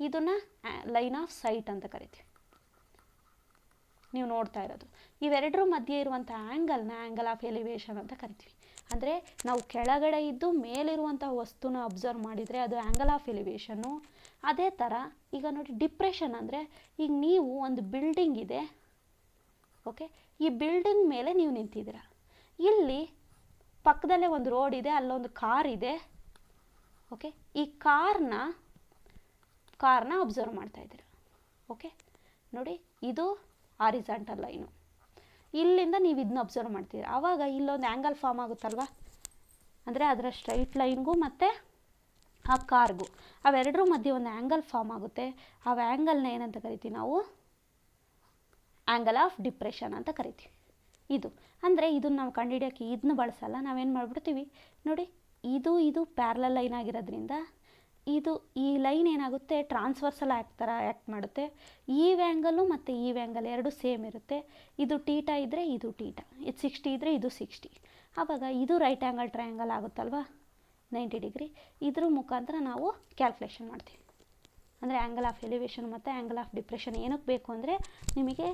ಇದನ್ನು ಲೈನ್ ಆಫ್ ಸೈಟ್ ಅಂತ ಕರಿತೀವಿ. ನೀವು ನೋಡ್ತಾ ಇರೋದು ಇವೆರಡರ ಮಧ್ಯೆ ಇರುವಂಥ ಆ್ಯಂಗಲ್ನ ಆ್ಯಂಗಲ್ ಆಫ್ ಎಲಿವೇಶನ್ ಅಂತ ಕರಿತೀವಿ. ಅಂದರೆ ನಾವು ಕೆಳಗಡೆ ಇದ್ದು ಮೇಲಿರುವಂಥ ವಸ್ತುನ ಅಬ್ಸರ್ವ್ ಮಾಡಿದರೆ ಅದು ಆ್ಯಂಗಲ್ ಆಫ್ ಎಲಿವೇಶನ್ನು. ಅದೇ ಥರ ಈಗ ನೋಡಿ, ಡಿಪ್ರೆಷನ್ ಅಂದರೆ, ಈಗ ನೀವು ಒಂದು ಬಿಲ್ಡಿಂಗ್ ಇದೆ, ಓಕೆ, ಈ ಬಿಲ್ಡಿಂಗ್ ಮೇಲೆ ನೀವು ನಿಂತಿದ್ದೀರ, ಇಲ್ಲಿ ಪಕ್ಕದಲ್ಲೇ ಒಂದು ರೋಡ್ ಇದೆ, ಅಲ್ಲೊಂದು ಕಾರ್ ಇದೆ, ಓಕೆ, ಈ ಕಾರ್ನ ಅಬ್ಸರ್ವ್ ಮಾಡ್ತಾ ಇದ್ದೀರ. ಓಕೆ, ನೋಡಿ, ಇದು ಆರಿಜಾಂಟಲ್ ಲೈನು, ಇಲ್ಲಿಂದ ನೀವು ಇದನ್ನ ಅಬ್ಸರ್ವ್ ಮಾಡ್ತೀರಾ. ಆವಾಗ ಇಲ್ಲೊಂದು ಆ್ಯಂಗಲ್ ಫಾರ್ಮ್ ಆಗುತ್ತಲ್ವ, ಅಂದರೆ ಅದರ ಸ್ಟ್ರೈಟ್ ಲೈನ್ಗೂ ಮತ್ತು ಆ ಕಾರ್ಗೂ ಅವೆರಡರ ಮಧ್ಯೆ ಒಂದು ಆ್ಯಂಗಲ್ ಫಾರ್ಮ್ ಆಗುತ್ತೆ. ಆ ಆ್ಯಂಗಲ್ನ ಏನಂತ ಕರಿತೀವಿ ನಾವು, ಆ್ಯಂಗಲ್ ಆಫ್ ಡಿಪ್ರೆಷನ್ ಅಂತ ಕರಿತೀವಿ. ಇದು ಅಂದರೆ ಇದನ್ನು ನಾವು ಕಂಡುಹಿಡಿಯೋಕ್ಕೆ ಇದನ್ನ ಬಳಸಲ್ಲ, ನಾವೇನು ಮಾಡಿಬಿಡ್ತೀವಿ ನೋಡಿ, ಇದು ಪ್ಯಾರಲಲ್ ಲೈನ್ ಆಗಿರೋದ್ರಿಂದ ಈ ಲೈನ್ ಏನಾಗುತ್ತೆ, ಟ್ರಾನ್ಸ್ವರ್ಸಲ್ ಆ್ಯಕ್ಟ್ ಮಾಡುತ್ತೆ. ಈ ವ್ಯಾಂಗಲು ಮತ್ತು ಈ ವ್ಯಾಂಗಲ್ ಎರಡು ಸೇಮ್ ಇರುತ್ತೆ. ಇದು ಟೀಟಾ ಇದ್ದರೆ ಇದು ಟೀಟಾ, ಇದು 60 ಇದ್ದರೆ ಇದು 60. ಆವಾಗ ಇದು ರೈಟ್ ಆ್ಯಂಗಲ್ ಟ್ರಯಾಂಗಲ್ ಆಗುತ್ತಲ್ವ, 90 ಡಿಗ್ರಿ. ಇದ್ರ ಮುಖಾಂತರ ನಾವು ಕ್ಯಾಲ್ಕುಲೇಷನ್ ಮಾಡ್ತೀವಿ. ಅಂದರೆ ಆ್ಯಂಗಲ್ ಆಫ್ ಎಲಿವೇಶನ್ ಮತ್ತು ಆ್ಯಂಗಲ್ ಆಫ್ ಡಿಪ್ರೆಷನ್ ಏನಕ್ಕೆ ಬೇಕು ಅಂದರೆ, ನಿಮಗೆ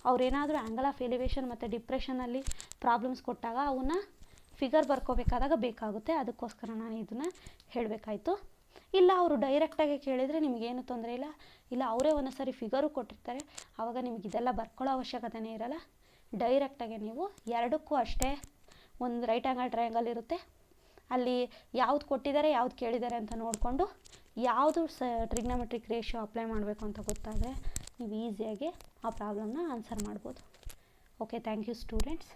ಅವರೇನಾದರೂ ಆ್ಯಂಗಲ್ ಆಫ್ ಎಲಿವೇಶನ್ ಮತ್ತು ಡಿಪ್ರೆಷನಲ್ಲಿ ಪ್ರಾಬ್ಲಮ್ಸ್ ಕೊಟ್ಟಾಗ ಅವನ್ನ ಫಿಗರ್ ಬರ್ಕೋಬೇಕಾದಾಗ ಬೇಕಾಗುತ್ತೆ. ಅದಕ್ಕೋಸ್ಕರ ನಾನು ಇದನ್ನು ಹೇಳಬೇಕಾಯ್ತು. ಇಲ್ಲ ಅವರು ಡೈರೆಕ್ಟಾಗಿ ಕೇಳಿದರೆ ನಿಮಗೇನು ತೊಂದರೆ ಇಲ್ಲ, ಅವರೇ ಒಂದೊಂದು ಸಾರಿ ಫಿಗರು ಕೊಟ್ಟಿರ್ತಾರೆ, ಆವಾಗ ನಿಮ್ಗೆ ಇದೆಲ್ಲ ಬರ್ಕೊಳ್ಳೋ ಅವಶ್ಯಕತೆನೇ ಇರಲ್ಲ. ಡೈರೆಕ್ಟಾಗಿ ನೀವು ಎರಡಕ್ಕೂ ಅಷ್ಟೇ, ಒಂದು ರೈಟ್ ಆ್ಯಂಗಲ್ ಟ್ರಯಾಂಗಲ್ ಇರುತ್ತೆ, ಅಲ್ಲಿ ಯಾವ್ದು ಕೊಟ್ಟಿದ್ದಾರೆ ಯಾವ್ದು ಕೇಳಿದ್ದಾರೆ ಅಂತ ನೋಡಿಕೊಂಡು ಯಾವುದು ಟ್ರಿಗ್ನೋಮೆಟ್ರಿಕ್ ರೇಷಿಯೋ ಅಪ್ಲೈ ಮಾಡಬೇಕು ಅಂತ ಗೊತ್ತಾದರೆ ನೀವು ಈಸಿಯಾಗಿ ಆ ಪ್ರಾಬ್ಲಮ್ನ ಆನ್ಸರ್ ಮಾಡ್ಬೋದು. Okay, thank you students.